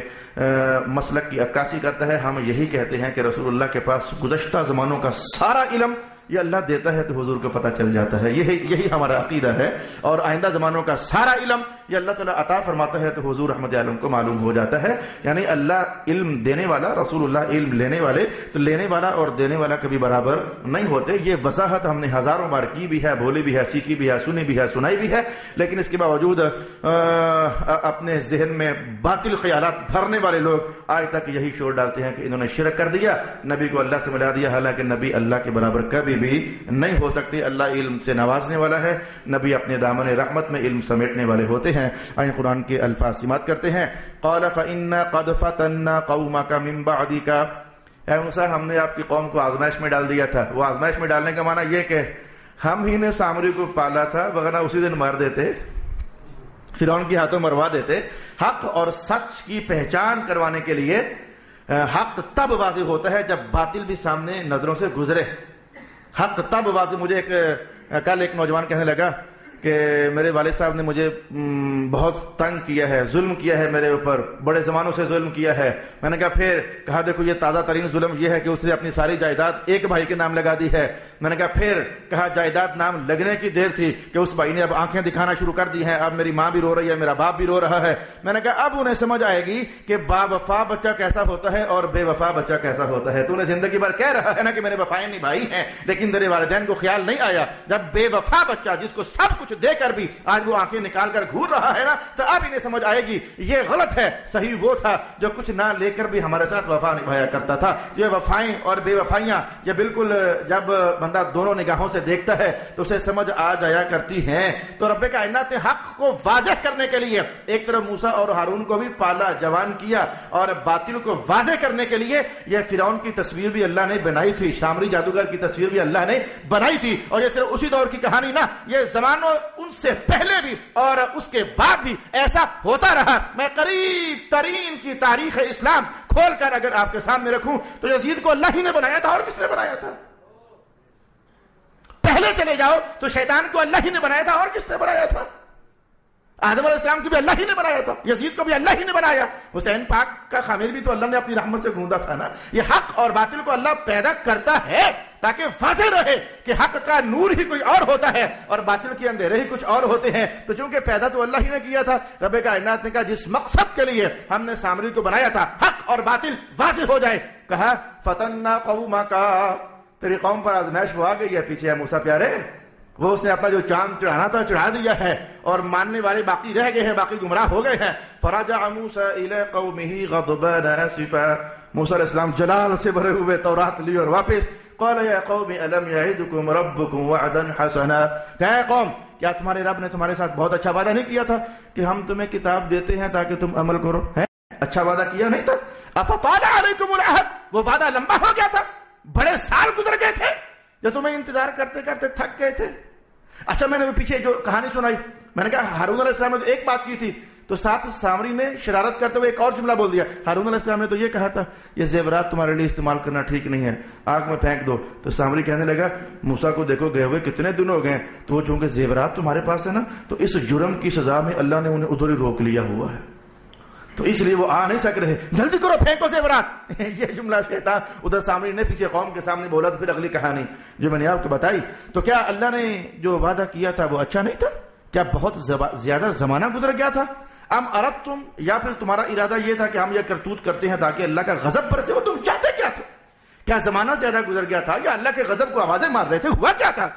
مسلک کی عکاسی کرتا ہے. ہم یہی کہتے ہیں کہ رسول اللہ کے پاس گزشتہ زمانوں کا سارا علم یہ اللہ دیتا ہے تو حضور کو پتہ چل جاتا ہے. یہی ہمارا عقیدہ ہے. اور آئندہ زمانوں کا سارا علم یہ اللہ تعالیٰ عطا فرماتا ہے تو حضور رحمت عالم کو معلوم ہو جاتا ہے. یعنی اللہ علم دینے والا، رسول اللہ علم لینے والے، تو لینے والا اور دینے والا کبھی برابر نہیں ہوتے. یہ وضاحت ہم نے ہزاروں بار کی بھی ہے، بولی بھی ہے، سیکھی بھی ہے، سنی بھی ہے، سنائی بھی ہے. لیکن اس کے باوجود اپنے ذہن میں باطل خیالات بھرنے والے لوگ آج تک یہی شور ڈالتے ہیں کہ انہوں نے شرک کر دیا، نبی کو اللہ سے ملا دیا. حالانکہ نبی اللہ کے برابر کبھی بھی نہیں ہو سکتے. اللہ علم سے نوازنے والا ہے، نبی اپنے دامن رحمت میں علم سمیٹنے والے ہوتے ہیں. آئیں قرآن کے الفاظ سماعت کرتے ہیں. قال فإنا قد فتنا قومك من بعدك، اے موسیٰ ہم نے آپ کی قوم کو آزمائش میں ڈال دیا تھا. وہ آزمائش میں ڈالنے کا معنی یہ کہ ہم ہی نے سامری کو پالا تھا، وغیرہ اسی دن مار دیتے، فرعون کے ہاتھوں مروا دیتے. حق اور سچ کی پہچان کروانے کے لیے حق تب واضح ہوتا ہے جب باطل بھی سامنے نظروں سے گزرے. حق تب واضح. مجھے کل ایک نوجوان کہنے لگا کہ میرے والد صاحب نے مجھے بہت تنگ کیا ہے، ظلم کیا ہے میرے اوپر، بڑے زمانوں سے ظلم کیا ہے. میں نے کہا پھر؟ کہا دیکھو یہ تازہ ترین ظلم یہ ہے کہ اس نے اپنی ساری جائیداد ایک بھائی کے نام لگا دی ہے. میں نے کہا پھر؟ کہا جائیداد نام لگنے کی دیر تھی کہ اس بھائی نے اب آنکھیں دکھانا شروع کر دی ہیں، اب میری ماں بھی رو رہی ہے، میرا باپ بھی رو رہا ہے. میں نے کہا اب انہیں سمجھ آئے گی کہ با وفا بچہ کیسا ہوتا ہے اور بے وفا بچہ کیسا ہوتا ہے. تو نے زندگی بھر کہہ رہا ہے نا کہ میرے وفائیں نبھائی ہیں، لیکن تیرے والدین کو خیال نہیں آیا جب بے وفا بچہ جس کو سب کچھ دے کر بھی آج وہ آنکھیں نکال کر گھور رہا ہے نا، تو اب انہیں سمجھ آئے گی یہ غلط ہے، صحیح وہ تھا جو کچھ نہ لے کر بھی ہمارے ساتھ وفا نبھایا کرتا تھا۔ یہ وفائیں اور بے وفائیاں یہ بالکل جب بندہ دونوں نگاہوں سے دیکھتا ہے تو اسے سمجھ آ جایا کرتی ہیں۔ تو رب کائنات نے حق کو واضح کرنے کے لیے ایک طرف موسیٰ اور ہارون کو بھی پالا جوان کیا، اور باطل کو واضح کرنے کے لیے یہ فرعون کی تصویر بھی اللہ نے بنائی تھی، سامری جادوگر کی تصویر بھی اللہ نے بنائی تھی۔ اور یہ صرف اسی دور کی کہانی نہ، یہ زمانوں ان سے پہلے بھی اور اس کے بعد بھی ایسا ہوتا رہا۔ میں قریب ترین کی تاریخ اسلام کھول کر اگر آپ کے سامنے رکھوں تو یزید کو اللہ ہی نے بنایا تھا، اور کس نے بنایا تھا؟ پہلے چلے جاؤ تو شیطان کو اللہ ہی نے بنایا تھا، اور کس نے بنایا تھا؟ آدم علیہ السلام کو بھی اللہ ہی نے بنایا تھا، یزید کو بھی اللہ ہی نے بنایا، حسین پاک کا خمیر بھی تو اللہ نے اپنی رحمت سے گوندا تھا نا۔ یہ حق اور باطل کو اللہ پیدا کرتا ہے تاکہ واضح رہے کہ حق کا نور ہی کوئی اور ہوتا ہے اور باطل کے اندھیرے ہی کچھ اور ہوتے ہیں۔ تو چونکہ پیدا تو اللہ ہی نے کیا تھا، رب کائنات نے کہا جس مقصد کے لیے ہم نے سامری کو بنایا تھا حق اور باطل واضح ہو جائے، کہا فتننا قومک، تیری قوم پر آزمائش وہ آ گئی ہے، پیچھے ہے موسیٰ پیارے، وہ اس نے اپنا جو چاند چڑھانا تھا چڑھا دیا ہے، اور ماننے والے باقی رہ گئے ہیں، باقی گمراہ ہو گئے ہیں۔ فرجع موسیٰ الی قومہ غضبان آسفا، موسیٰ علیہ السلام جلال سے بھرے ہوئے تورات لی اور واپس، قال یا قوم الم یعدکم ربکم وعدا حسنا، کہ اے قوم کیا تمہارے رب نے تمہارے ساتھ بہت اچھا وعدہ نہیں کیا تھا کہ ہم تمہیں کتاب دیتے ہیں تاکہ تم عمل کرو؟ ہے اچھا وعدہ کیا نہیں تھا؟ افطال علیکم العہد، وہ وعدہ لمبا ہو گیا تھا، بڑے سال گزر گئے تھے جو تمہیں انتظار کرتے کرتے تھک گئے تھے۔ اچھا میں نے پیچھے جو کہانی سنائی، میں نے کہا ہارون علیہ السلام نے تو ایک بات کی تھی، تو ساتھ سامری نے شرارت کرتے ہوئے ایک اور جملہ بول دیا۔ ہارون علیہ السلام نے تو یہ کہا تھا یہ زیورات تمہارے لیے استعمال کرنا ٹھیک نہیں ہے، آگ میں پھینک دو۔ تو سامری کہنے لگا موسیٰ کو دیکھو گئے ہوئے کتنے دن ہو گئے، تو وہ چونکہ زیورات تمہارے پاس ہے نا، تو اس جرم کی سزا میں اللہ نے انہیں ادھر ہی روک لیا ہوا ہے، تو اس لیے وہ آ نہیں سک رہے، جلدی کرو پھینکو زیورات۔ یہ جملہ شیطان ادھر سامری نے پیچھے قوم کے سامنے بولا۔ تو پھر اگلی کہانی جو میں نے آپ کو بتائی، تو کیا اللہ نے جو وعدہ کیا تھا وہ اچھا نہیں تھا؟ کیا بہت زیادہ زمانہ گزر گیا تھا؟ ام اردتم، یا پھر تمہارا ارادہ یہ تھا کہ ہم یہ کرتوت کرتے ہیں تاکہ اللہ کا غضب برسے، وہ تم چاہتے کیا تھے؟ کیا زمانہ زیادہ گزر گیا تھا یا اللہ کے غضب کو آوازیں مار رہے تھے؟ ہوا کیا تھا؟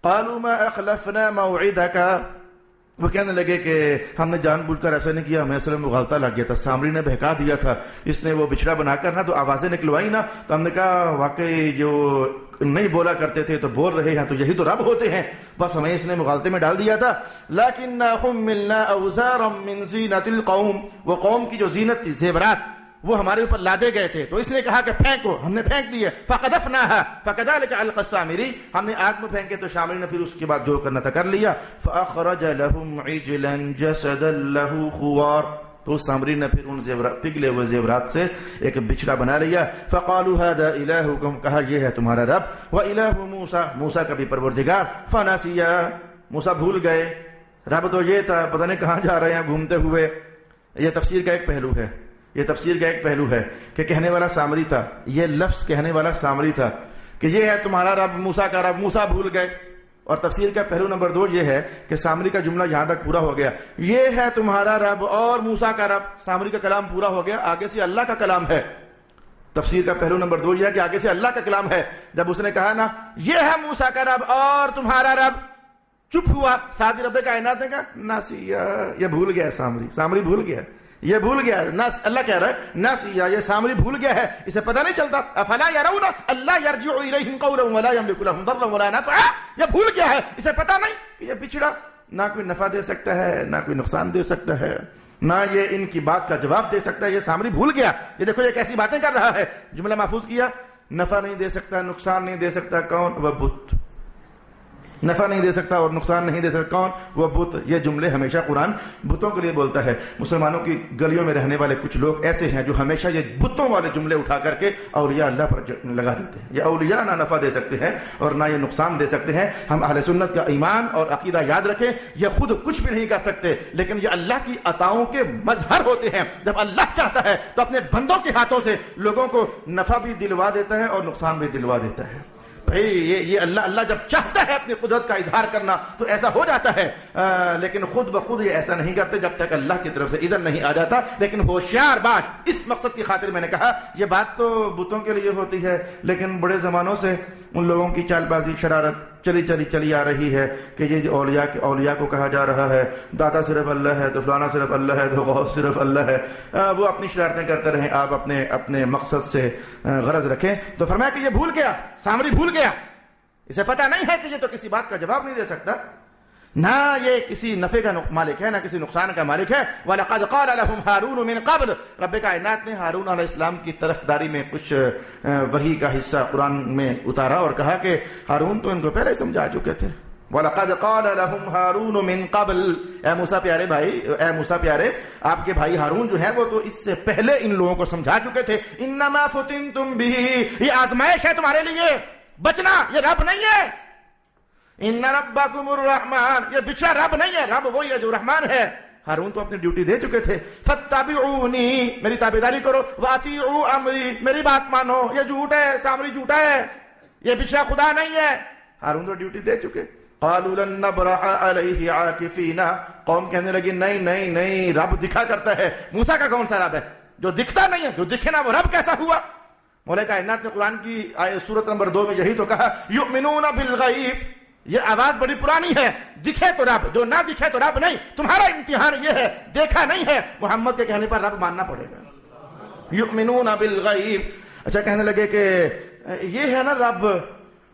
قالوا ما اخلفنا موعدک، وہ کہنے لگے کہ ہم نے جان بوجھ کر ایسا نہیں کیا، ہمیں اصل میں غلطہ لگ گیا تھا، سامری نے بہکا دیا تھا، اس نے وہ بچھڑا بنا کر نا تو آوازیں نکلوائی نا، تو ہم نے کہا واقعی جو نہیں بولا کرتے تھے تو بول رہے ہیں، تو یہی تو رب ہوتے ہیں، بس ہمیں اس نے مغالطے میں ڈال دیا تھا۔ لیکننا حملنا اوزارا من زینت القوم، وہ قوم کی جو زینت تھی، زیورات، وہ ہمارے اوپر لادے گئے تھے، تو اس نے کہا کہ پھینکو، ہم نے پھینک دیے۔ فقذفناها فكذلك القى السامري، ہم نے آگ میں پھینکے تو شامری نے پھر اس کے بعد جو کرنا تھا کر لیا۔ فاخرج لهم عجلا جسدا له خوار، تو سامری نے پھر ان پگھلے ہوئے زیورات سے ایک بچڑا بنا لیا۔ فقالوا هذا الهكم، کہا یہ ہے تمہارا رب، والہ موسیٰ، موسیٰ کا بھی پروردگار، فنسیا، موسیٰ بھول گئے، رب تو یہ تھا، پتہ نہیں کہاں جا رہے ہیں گھومتے ہوئے۔ یہ تفسیر کا ایک پہلو ہے، یہ تفسیر کا ایک پہلو ہے کہ کہنے والا سامری تھا، یہ لفظ کہنے والا سامری تھا کہ یہ ہے تمہارا رب، موسیٰ کا رب، موسیٰ بھول گئے۔ اور تفسیر کا پہلو نمبر 2 یہ ہے کہ سامری کا جملہ یہاں تک پورا ہو گیا، یہ ہے تمہارا رب اور موسیٰ کا رب، سامری کا کلام پورا ہو گیا، آگے سے اللہ کا کلام ہے۔ تفسیر کا پہلو نمبر 2 یہ ہے کہ آگے سے اللہ کا کلام ہے۔ جب اس نے کہا نا یہ ہے موسیٰ کا رب اور تمہارا رب، چپ ہوا، ساتھ ہی رب کائنات نے کہا ناسیا، یہ بھول گیا سامری بھول گیا، یہ بھول گیا ہے، اللہ کہہ رہا ہے ناسیا، یہ سامری بھول گیا ہے، اسے پتہ نہیں چلتا۔ افلا يرون الا يرجع اليهم قولا ولا يملك لهم ضرا ولا نفعا، یہ بھول گیا ہے، اسے پتہ نہیں کہ یہ بچڑا نہ کوئی نفع دے سکتا ہے نہ کوئی نقصان دے سکتا ہے، نہ یہ ان کی بات کا جواب دے سکتا ہے۔ یہ سامری بھول گیا، یہ دیکھو یہ کیسی باتیں کر رہا ہے۔ جملہ محفوظ کیا، نفع نہیں دے سکتا، نقصان نہیں دے سکتا، کون؟ وہ بت۔ نفع نہیں دے سکتا اور نقصان نہیں دے سکتا، کون؟ وہ بت۔ یہ جملے ہمیشہ قرآن بتوں کے لیے بولتا ہے۔ مسلمانوں کی گلیوں میں رہنے والے کچھ لوگ ایسے ہیں جو ہمیشہ یہ بتوں والے جملے اٹھا کر کے اولیاء اللہ پر لگا دیتے ہیں۔ یہ اولیاء نہ نفع دے سکتے ہیں اور نہ یہ نقصان دے سکتے ہیں۔ ہم اہل سنت کا ایمان اور عقیدہ یاد رکھیں، یہ خود کچھ بھی نہیں کر سکتے، لیکن یہ اللہ کی عطاؤں کے مظہر ہوتے ہیں۔ جب اللہ چاہتا ہے تو اپنے بندوں کے ہاتھوں سے لوگوں کو نفع بھی دلوا دیتا ہے اور نقصان بھی دلوا دیتا ہے۔ یہ اللہ جب چاہتا ہے اپنی قدرت کا اظہار کرنا تو ایسا ہو جاتا ہے، لیکن خود بخود یہ ایسا نہیں کرتے جب تک اللہ کی طرف سے اذن نہیں آ جاتا۔ لیکن ہوشیار باش، اس مقصد کی خاطر میں نے کہا یہ بات تو بتوں کے لیے ہوتی ہے، لیکن بڑے زمانوں سے ان لوگوں کی چال بازی، شرارت چلی آ رہی ہے کہ یہ اولیاء کو کہا جا رہا ہے داتا صرف اللہ ہے، تو فلانا صرف اللہ ہے، تو غوث صرف اللہ ہے، وہ اپنی شرارتیں کرتے رہیں، آپ اپنے مقصد سے غرض رکھیں۔ تو فرمایا کہ یہ بھول گیا، سامری بھول گیا، اسے پتہ نہیں ہے کہ یہ تو کسی بات کا جواب نہیں دے سکتا، نہ یہ کسی نفع کا مالک ہے نہ کسی نقصان کا مالک ہے۔ وَلَقَدْ قَالَ لَهُمْ هَارُونُ مِنْ قَبْلُ، رب کائنات نے ہارون علیہ السلام کی طرفداری میں کچھ وحی کا حصہ قرآن میں اتارا اور کہا کہ ہارون تو ان کو پہلے سمجھا چکے تھے۔ وَلَقَدْ قَالَ لَهُمْ هَارُونُ مِنْ قَبْلُ، اے موسیٰ پیارے بھائی، اے موسیٰ پیارے، آپ کے بھائی ہارون جو ہیں وہ تو اس سے پہلے ان لوگوں کو سمجھا چکے تھے، إِنَّمَا فُتِنْتُمْ بِهِ، یہ آزمائش ہے تمہارے لیے، بچنا، یہ رب نہیں ہے۔ ان ربکم الرحمن، یہ بچھڑا رب نہیں ہے، رب وہی ہے جو رحمان ہے۔ ہارون تو اپنی ڈیوٹی دے چکے تھے، فاتبعونی، میری تابعداری کرو، واطیعوا امری، میری بات مانو، یہ جھوٹ ہے، سامری جھوٹا ہے، یہ بچھڑا خدا نہیں ہے۔ ہارون تو ڈیوٹی دے چکے۔ قالوا لن نبرح علیہ عاکفین، قوم کہنے لگی نہیں نہیں نہیں، رب دکھا کرتا ہے۔ موسیٰ کا کون سا رب ہے جو دکھتا نہیں ہے؟ جو دکھے نا وہ رب کیسا ہوا؟ مولا کائنات نے قرآن کی سورت نمبر 2 میں یہی تو کہا، یؤمنون بالغیب، یہ آواز بڑی پرانی ہے، دکھے تو رب، جو نہ دکھے تو رب نہیں۔ تمہارا امتحان یہ ہے، دیکھا نہیں ہے، محمد کے کہنے پر رب ماننا پڑے گا۔ یؤمنون بالغیب، اچھا کہنے لگے کہ یہ ہے نا رب،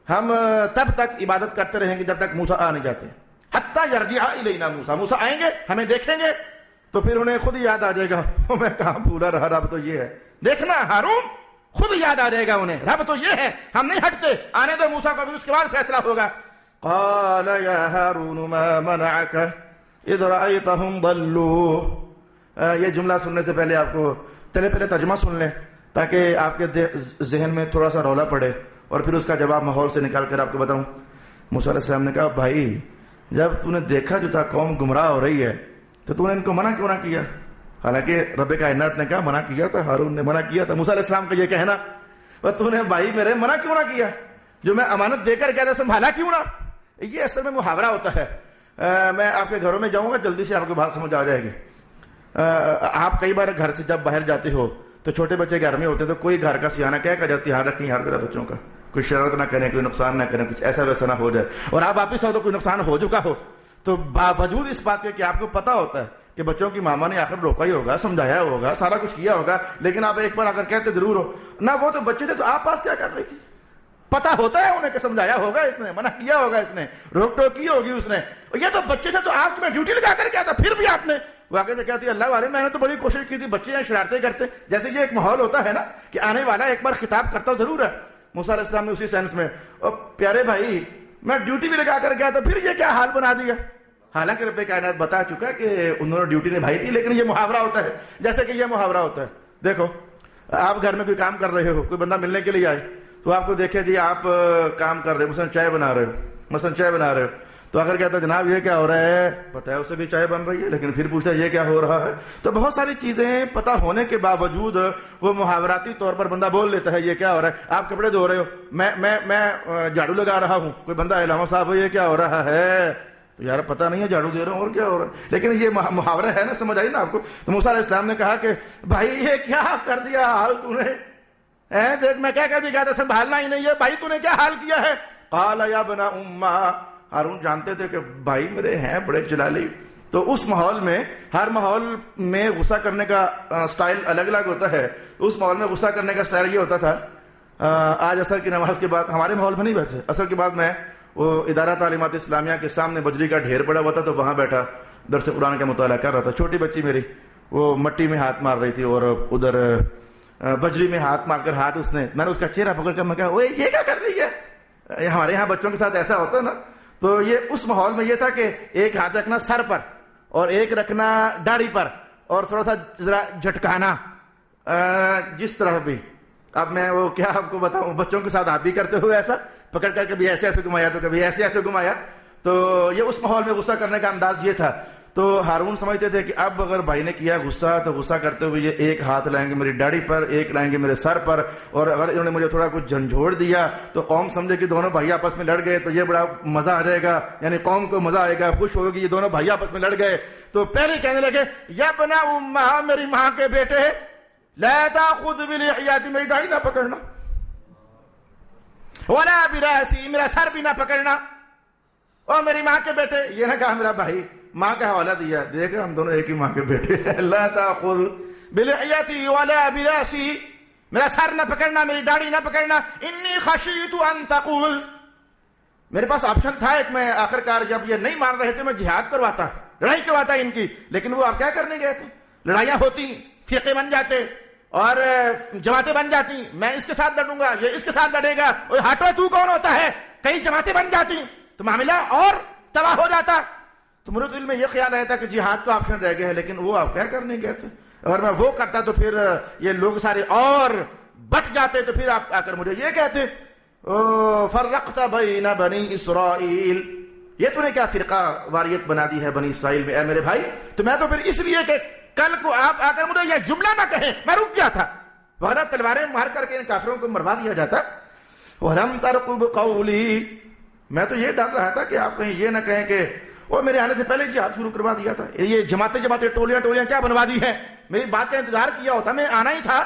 ہم تب تک عبادت کرتے رہیں گے جب تک موسیٰ آ نہیں جاتے، حتی یرجع الینا موسیٰ، موسیٰ آئیں گے ہمیں دیکھیں گے تو پھر انہیں خود یاد آ جائے گا، میں کہاں بھولا رہا، رب تو یہ ہے۔ دیکھنا ہارون، خود یاد آ جائے گا انہیں، رب تو یہ ہے، ہم نہیں ہٹتے، آنے دو موسیٰ کو، پھر اس کے بعد فیصلہ ہوگا۔ قال یا ہارون ما منعک اذ رأیتہم ضلوا، یہ جملہ سننے سے پہلے آپ کو پہلے ترجمہ سن لیں تاکہ آپ کے ذہن میں تھوڑا سا رولا پڑے، اور پھر اس کا جواب ماحول سے نکال کر آپ کو بتاؤں۔ موسیٰ علیہ السلام نے کہا بھائی جب تو نے دیکھا جو تھا قوم گمراہ ہو رہی ہے تو تو نے ان کو منع کیوں نہ کیا؟ حالانکہ رب کائنات نے کہا منع کیا تھا، ہارون نے منع کیا تھا۔ موسیٰ علیہ السلام کا یہ کہنا، تو نے بھائی میرے منع کیوں نہ کیا؟ جو میں امانت دے کر گیا تھا سنبھالا کیوں نہ؟ یہ اصل میں محاورہ ہوتا ہے۔ میں آپ کے گھروں میں جاؤں گا، جلدی سے آپ کو بات سمجھ آ جائے گی۔ آپ کئی بار گھر سے جب باہر جاتے ہو تو چھوٹے بچے گھر میں ہوتے تو کوئی گھر کا سیانہ کیا کہہ جاتی ہے، دھیان رکھیں ہر طرح بچوں کا، کوئی شرارت نہ کریں، کوئی نقصان نہ کریں، کچھ ایسا ویسا نہ ہو جائے، اور آپ واپس آؤ تو کوئی نقصان ہو چکا ہو، تو باوجود اس بات کے کہ آپ کو پتا ہوتا ہے کہ بچوں کی ماما نے آخر روکا ہی ہوگا، سمجھایا ہوگا، سارا کچھ کیا ہوگا، لیکن آپ ایک بار اگر کہتے ضرور ہو نہ، وہ تو بچے تھے تو آپ پاس کیا کر رہی تھی؟ پتا ہوتا ہے انہیں کہ سمجھایا ہوگا اس نے، منع کیا ہوگا اس نے، روک ٹوک کی ہوگی اس نے، یہ تو بچے تھے تو آپ کی میں ڈیوٹی لگا کر کیا تھا، پھر بھی آپ نے واقعی سے کہتی اللہ والے میں نے تو بڑی کوشش کی تھی، بچے ہیں شرارتیں کرتے، جیسے یہ ایک ماحول ہوتا ہے نا کہ آنے والا ایک بار خطاب کرتا ضرور ہے۔ موسیٰ علیہ السلام نے اسی سینس میں، اور پیارے بھائی میں ڈیوٹی بھی لگا کر گیا تھا، پھر یہ کیا حال بنا دیا؟ حالانکہ رب کائنات بتا چکا کہ انہوں نے ڈیوٹی نبھائی تھی، لیکن یہ محاورہ ہوتا ہے، جیسے کہ یہ محاورہ ہوتا ہے۔ دیکھو آپ گھر میں کوئی کام کر رہے ہو، کوئی بندہ ملنے کے لیے آئے تو آپ کو دیکھے جی آپ کام کر رہے ہو، مثلا چائے بنا رہے ہو، تو اگر کہتا جناب یہ کیا ہو رہا ہے، پتہ ہے اسے بھی چائے بن رہی ہے، لیکن پھر پوچھتا ہے یہ کیا ہو رہا ہے، تو بہت ساری چیزیں پتہ ہونے کے باوجود وہ محاوراتی طور پر بندہ بول لیتا ہے یہ کیا ہو رہا ہے۔ آپ کپڑے دھو رہے ہو، میں جھاڑو لگا رہا ہوں، کوئی بندہ علامہ صاحب یہ کیا ہو رہا ہے، تو یار پتہ نہیں ہے جھاڑو دے رہا ہوں اور کیا ہو رہا ہے، لیکن یہ محاورہ ہے نا، سمجھ آئی نا آپ کو؟ تو موسیٰ علیہ السلام نے کہا کہ بھائی یہ کیا کر دیا حال تو نے، دیکھ میں کیا کہہ دیا تھا، سنبھالنا ہی نہیں ہے، بھائی تو نے کیا حال کیا ہے؟ قال یا ابن امہ، ہارون جانتے تھے کہ بھائی میرے ہیں بڑے جلالی، تو اس ماحول میں، ہر ماحول میں غصہ کرنے کا سٹائل الگ الگ ہوتا ہے، اس ماحول میں غصہ کرنے کا سٹائل یہ ہوتا تھا۔ آج عصر کی نماز کے بعد، ہمارے ماحول میں نہیں ویسے، عصر کے بعد میں وہ ادارہ تعلیمات اسلامیہ کے سامنے بجری کا ڈھیر پڑا ہوا تھا، تو وہاں بیٹھا درس قرآن کا مطالعہ کر رہا تھا۔ چھوٹی بچی میری وہ مٹی میں ہاتھ مار رہی تھی اور ادھر بجری میں ہاتھ مار کر میں نے اس کا چہرہ پکڑ کر میں کہا اوے یہ کیا کر رہی ہے؟ ہمارے یہاں بچوں کے ساتھ ایسا ہوتا ہے نا، تو یہ اس ماحول میں یہ تھا کہ ایک ہاتھ رکھنا سر پر اور ایک رکھنا داڑھی پر اور تھوڑا سا ذرا جھٹکانا، جس طرح بھی۔ اب میں وہ کیا آپ کو بتاؤں، بچوں کے ساتھ آپ بھی کرتے ہوئے ایسا پکڑ کر کبھی ایسے ایسے گھمایا تو کبھی ایسے ایسے گھمایا، تو یہ اس ماحول میں غصہ کرنے کا انداز یہ تھا۔ تو ہارون سمجھتے تھے کہ اب اگر بھائی نے کیا غصہ تو غصہ کرتے ہوئے یہ ایک ہاتھ لائیں گے میری داڑھی پر، ایک لائیں گے میرے سر پر، اور اگر انہوں نے مجھے تھوڑا کچھ جھنجھوڑ دیا تو قوم سمجھے کہ دونوں بھائی آپس میں لڑ گئے تو یہ بڑا مزہ آ جائے گا، یعنی قوم کو مزہ آئے گا، خوش ہوگی یہ دونوں بھائی آپس میں لڑ گئے۔ تو پہلے کہنے لگے یا بنا امہ، میری ماں کے بیٹے، لا تاخذ بلحیاتی، میری داڑھی نہ پکڑنا، ولا براسی، میرا سر بھی نہ پکڑنا، اور میری ماں کے بیٹے، یہ نہ کہا میرا بھائی، ماں کا حوالہ دیا، دیکھا ہم دونوں ایک ہی ماں کے بیٹے ہیں. لا تاخذ بلحیتی ولا براسی، میرا سر نہ پکڑنا، میری داڑھی نہ پکڑنا. انی خشیت ان تقول، میرے پاس آپشن تھا ایک، میں آخرکار جب یہ نہیں مان رہے تھے میں جہاد کرواتا، لڑائی کرواتا ان کی، لیکن وہ آپ کیا کرنے گئے تھے؟ لڑائیاں ہوتی، فرقے بن جاتے اور جماعتیں بن جاتی، میں اس کے ساتھ لڑوں گا، یہ اس کے ساتھ لڑے گا، اور ہٹو تو کون ہوتا ہے، کئی جماعتیں بن جاتی تو معاملہ اور تباہ ہو جاتا. تو میرے دل میں یہ خیال آیا تھا کہ جہاد کا آپشن رہ گیا ہے، لیکن وہ آپ کیا کرنے گئے تھے، اور میں وہ کرتا تو پھر یہ لوگ سارے اور بٹ جاتے، تو پھر آپ آ کر مجھے یہ کہتے فرقت بین بنی اسرائیل، یہ تو نے کیا فرقہ واریت بنا دی ہے بنی اسرائیل میں. اے میرے بھائی، تو میں تو پھر اس لیے کہ کل کو آپ آ کر مجھے یہ جملہ نہ کہیں میں رک گیا تھا، ورنہ تلواریں مار کر کے ان کافروں کو مروا دیا جاتا. وَلَمْ تَرْقُبْ قَوْلِي، میں تو یہ ڈر رہا تھا کہ آپ کہیں یہ نہ کہیں کہ وہ میرے آنے سے پہلے جہاد شروع کروا دیا تھا، یہ جماعتیں ٹولیاں کیا بنوا دی ہیں، میری بات کا انتظار کیا ہوتا، میں آنا ہی تھا.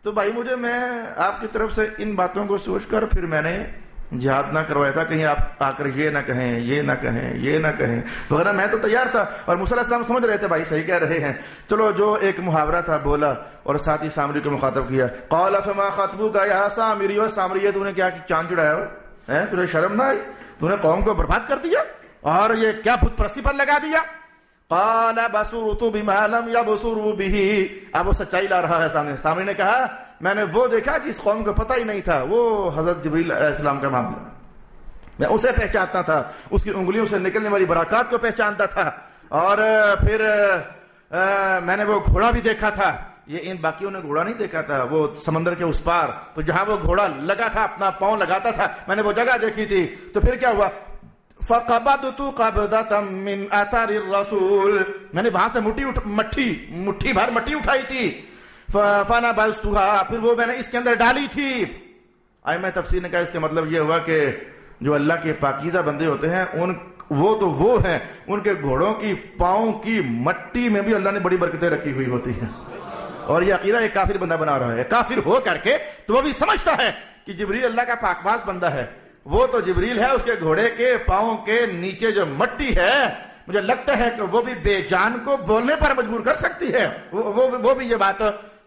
تو بھائی میں آپ کی طرف سے ان باتوں کو سوچ کر پھر میں نے جہاد نہ کروایا تھا، کہیں آپ آ کر یہ نہ کہیں، یہ نہ کہیں، یہ نہ کہیں وغیرہ. میں تو تیار تھا، اور موسیٰ علیہ السلام سمجھ رہے تھے بھائی صحیح کہہ رہے ہیں. چلو جو ایک محاورہ تھا بولا، اور ساتھ ہی سامری کو مخاطب کیا. قال فما خطبک یا سامری، و سامری تو نے کیا کہ چاند چڑھایا ہے، تجھے شرم نہ آئی، تو نے قوم کو برباد کر دیا اور یہ کیا بت پرستی پر لگا دیا. قال بصرت بما لم يبصروا به، اب وہ سچائی لا رہا ہے سامنے. سامنے نے کہا میں نے وہ دیکھا جس قوم کو پتہ ہی نہیں تھا، وہ حضرت جبریل علیہ السلام کا معاملہ، میں اسے پہچانتا تھا، اس کی انگلیوں سے نکلنے والی برکات کو پہچانتا تھا. اور پھر میں نے وہ گھوڑا بھی دیکھا تھا، یہ ان باقیوں نے گھوڑا نہیں دیکھا تھا، وہ سمندر کے اس پار، تو جہاں وہ گھوڑا لگا تھا اپنا پاؤں لگاتا تھا، میں نے وہ جگہ دیکھی تھی. تو پھر کیا ہوا، فَقَبَضْتُ قَبْضَةً مِّنْ أَثَرِ الرَّسُولِ، میں نے وہاں سے مٹھی بھر مٹی اٹھائی تھی. فَنَبَذْتُهَا، پھر وہ میں نے اس کے اندر ڈالی تھی. میں تفسیر نے کہا اس کا مطلب یہ ہوا کہ جو اللہ کے پاکیزہ بندے ہوتے ہیں وہ ہیں، ان کے گھوڑوں کی پاؤں کی مٹی میں بھی اللہ نے بڑی برکتیں رکھی ہوئی ہوتی ہیں. اور یہ عقیدہ ایک کافر بندہ بنا رہا ہے، کافر ہو کر کے تو وہ بھی سمجھتا ہے کہ جبریل اللہ کا پاکباز بندہ ہے. وہ تو جبریل ہے، اس کے گھوڑے کے پاؤں کے نیچے جو مٹی ہے مجھے لگتا ہے کہ وہ بھی بے جان کو بولنے پر مجبور کر سکتی ہے. وہ بھی یہ بات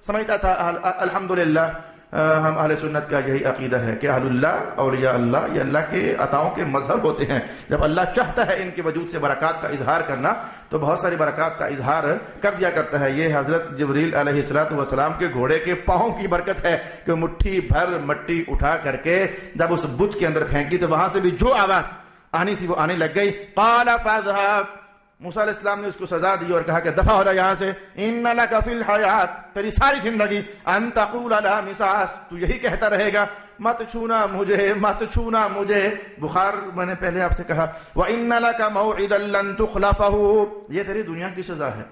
سمجھتا تھا. الحمدللہ ہم اہل سنت کا یہی عقیدہ ہے کہ اہل اللہ اولیاء اللہ یہ اللہ کے عطاؤں کے مظہر ہوتے ہیں. جب اللہ چاہتا ہے ان کے وجود سے برکات کا اظہار کرنا تو بہت ساری برکات کا اظہار کر دیا کرتا ہے. یہ حضرت جبریل علیہ السلام کے گھوڑے کے پاؤں کی برکت ہے کہ مٹھی بھر مٹی اٹھا کر کے جب اس بت کے اندر پھینکی تو وہاں سے بھی جو آواز آنی تھی وہ آنے لگ گئی. قال فاذهب، موسیٰ علیہ السلام نے اس کو سزا دی اور کہا کہ دفع ہو جا یہاں سے. ان لک فی الحیات، تیری ساری زندگی ان تقول لا مساس، تو یہی کہتا رہے گا مت چھونا مجھے، مت چھونا مجھے. بخار میں نے پہلے آپ سے کہا وان لک موعدا لن تخلفه، یہ تیری دنیا کی سزا ہے.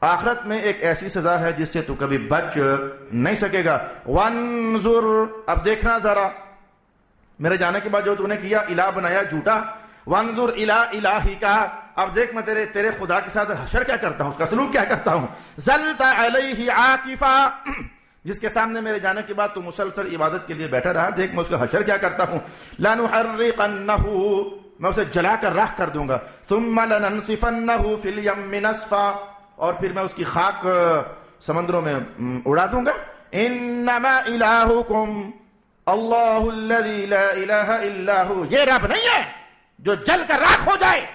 آخرت میں ایک ایسی سزا ہے جس سے تو کبھی بچ نہیں سکے گا. وانظر، اب دیکھنا ذرا میرے جانے کے بعد جو تو نے کیا، الہ بنایا جھوٹا. وانظر الی الہک، اب دیکھ میں تیرے خدا کے ساتھ حشر کیا کرتا ہوں، اس کا سلوک کیا کرتا ہوں. ظلت علیہ عاکفا، جس کے سامنے میرے جانے کے بعد تو مسلسل عبادت کے لیے بیٹھا رہا، دیکھ میں اس کا حشر کیا کرتا ہوں. لنحرقنہ، میں اسے جلا کر راکھ کر دوں گا. ثم لننسفنہ فی الیم نسفا، اور پھر میں اس کی خاک سمندروں میں اڑا دوں گا. انما الہکم اللہ الذی لا الہ الا ہو، یہ رب نہیں ہے جو جل کر راکھ ہو جائے،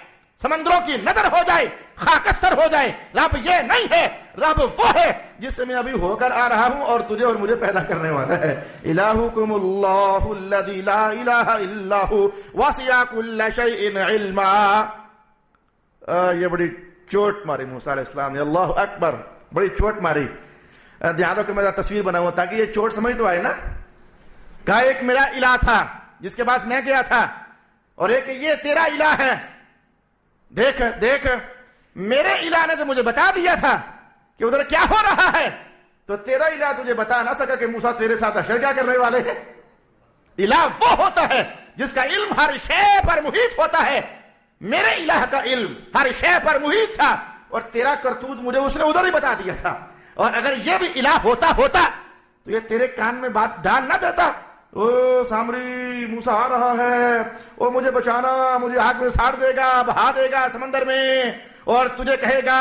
سمندروں کی نظر ہو جائے، خاکستر ہو جائے. رب یہ نہیں ہے، رب وہ ہے جس سے میں ابھی ہو کر آ رہا ہوں اور تجھے اور مجھے پیدا کرنے والا ہے. الہکم اللہ الذی لا الہ الا ہو وسع کل شیء علما. یہ بڑی چوٹ ماری موسیٰ علیہ السلام نے، اللہ اکبر، بڑی چوٹ ماری. دھیان رکھو میں تصویر بناؤں تاکہ یہ چوٹ سمجھ تو آئے نا. کہا ایک میرا الہ تھا جس کے پاس میں گیا تھا، اور ایک یہ تیرا الہ ہے. دیکھ میرے الہ نے تو مجھے بتا دیا تھا کہ ادھر کیا ہو رہا ہے، تو تیرا الہ تجھے بتا نہ سکا کہ موسیٰ تیرے ساتھ حشر کیا کرنے والے ہیں. الہ وہ ہوتا ہے جس کا علم ہر شے پر محیط ہوتا ہے. میرے الہ کا علم ہر شے پر محیط تھا، اور تیرا کرتوت مجھے اس نے ادھر ہی بتا دیا تھا. اور اگر یہ بھی الہ ہوتا تو یہ تیرے کان میں بات ڈال نہ دیتا او سامری موسیٰ آ رہا ہے، او مجھے بچانا، مجھے آگ میں ساڑ دے گا، بہا دے گا سمندر میں، اور تجھے کہے گا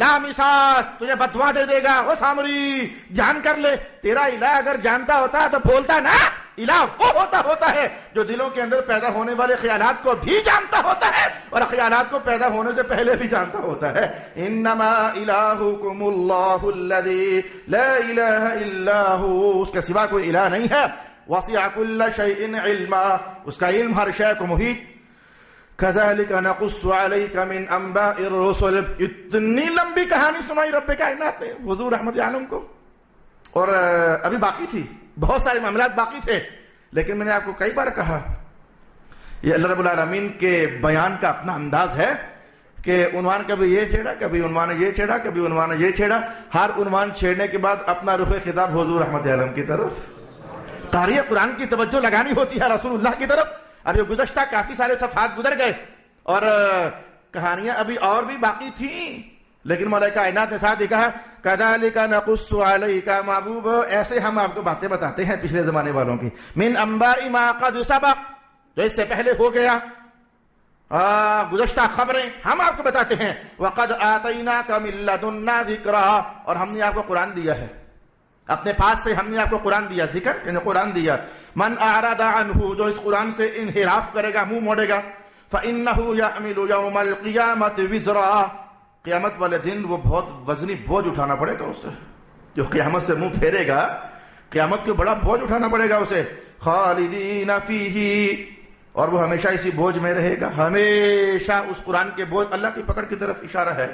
لا مساس، تجھے بددعا دے دے گا۔ او سامری جان کر لے، تیرا الہ اگر جانتا ہوتا تو بولتا نا۔ الہ وہ ہوتا ہے جو دلوں کے اندر پیدا ہونے والے خیالات کو بھی جانتا ہوتا ہے اور خیالات کو پیدا ہونے سے پہلے بھی جانتا ہوتا ہے۔ انما الہکم اللہ الذی لا الہ الا ہو، اس کے سوا کوئی الہ نہیں ہے۔ وسع کل شیء علما، اس کا علم ہر شے کو محیط۔ کذالک نقص علیک من انباء الرسل، اتنی لمبی کہانی سنائی رب کائنات نے حضور رحمت عالم کو، اور ابھی باقی تھی، بہت سارے معاملات باقی تھے، لیکن میں نے آپ کو کئی بار کہا یہ اللہ رب العالمین کے بیان کا اپنا انداز ہے کہ عنوان کبھی یہ چھیڑا، کبھی عنوان یہ چھیڑا، کبھی عنوان یہ چھیڑا، ہر عنوان چھیڑنے کے بعد اپنا رخ خطاب حضور رحمت عالم کی طرف، قاری قرآن کی توجہ لگانی ہوتی ہے رسول اللہ کی طرف۔ اب یہ گزشتہ کافی سارے صفحات گزر گئے اور کہانیاں ابھی اور بھی باقی تھیں، لیکن مولا کائنات نے ساتھ ہی کہا کذالک نقص علیک، محبوب ایسے ہم آپ کو باتیں بتاتے ہیں پچھلے زمانے والوں کی، من انباء ما قد سبق، جو اس سے پہلے ہو گیا، گزشتہ خبریں ہم آپ کو بتاتے ہیں۔ وقد آتیناک من لدنا ذکرا، اور ہم نے آپ کو قرآن دیا ہے، اپنے پاس سے ہم نے آپ کو قرآن دیا، ذکر یعنی قرآن دیا۔ من اعرض عنہ، جو اس قرآن سے انحراف کرے گا، منہ موڑے گا، فإنہ یحمل یوم القیامۃ وزرا، قیامت والے دن وہ بہت وزنی بوجھ اٹھانا پڑے گا اسے، جو قیامت سے منہ پھیرے گا قیامت کو بڑا بوجھ اٹھانا پڑے گا اسے۔ خالدین فیہ، اور وہ ہمیشہ اسی بوجھ میں رہے گا، ہمیشہ اس قرآن کے بوجھ، اللہ کی پکڑ کی طرف اشارہ ہے،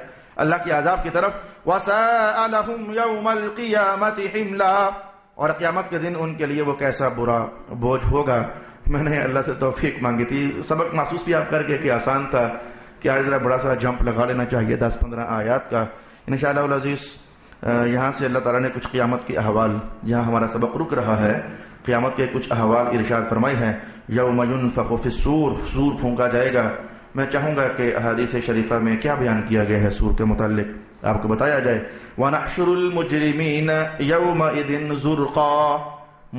اللہ کی عذاب کی طرف۔ وَسَاءَ لَهُمْ يَوْمَ الْقِيَامَةِ حِمْلًا، اور قیامت کے دن ان کے لیے وہ کیسا برا بوجھ ہوگا۔ میں نے اللہ سے توفیق مانگی تھی، سبق محسوس بھی آپ کر کے کہ آسان تھا، کہ آج ذرا بڑا سارا جمپ لگا لینا چاہیے 10-15 آیات کا۔ انشاءاللہ العزیز یہاں سے اللہ تعالیٰ نے کچھ قیامت کے احوال، جہاں ہمارا سبق رک رہا ہے، قیامت کے کچھ احوال ارشاد فرمائی ہیں۔ یوم ینفخ فی الصور، سور پھونکا جائے گا۔ میں چاہوں گا کہ احادیث شریفہ میں کیا بیان کیا گیا ہے سور کے متعلق آپ کو بتایا جائے۔ وَنَحْشُرُ الْمُجْرِمِينَ يَوْمَئِذٍ زُرْقًا،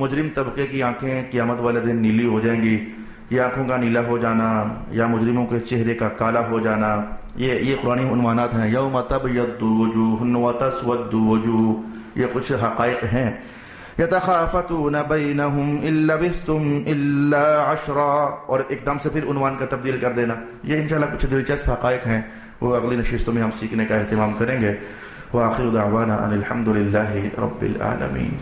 مجرم طبقے کی آنکھیں قیامت والے دن نیلی ہو جائیں گی، یا آنکھوں کا نیلا ہو جانا، یا مجرموں کے چہرے کا کالا ہو جانا، یہ قرآنی عنوانات ہیں۔ یوم تبیض وجوہ وتسود وجوہ، یہ کچھ حقائق ہیں۔ یتخافتون بینہم ان لبثتم الا عشرا، اور ایک دم سے پھر عنوان کا تبدیل کر دینا۔ یہ انشاءاللہ کچھ دلچسپ حقائق ہیں، وہ اگلی نشستوں میں ہم سیکھنے کا اہتمام کریں گے۔ وآخر دعوانا ان الحمد للہ رب العالمین۔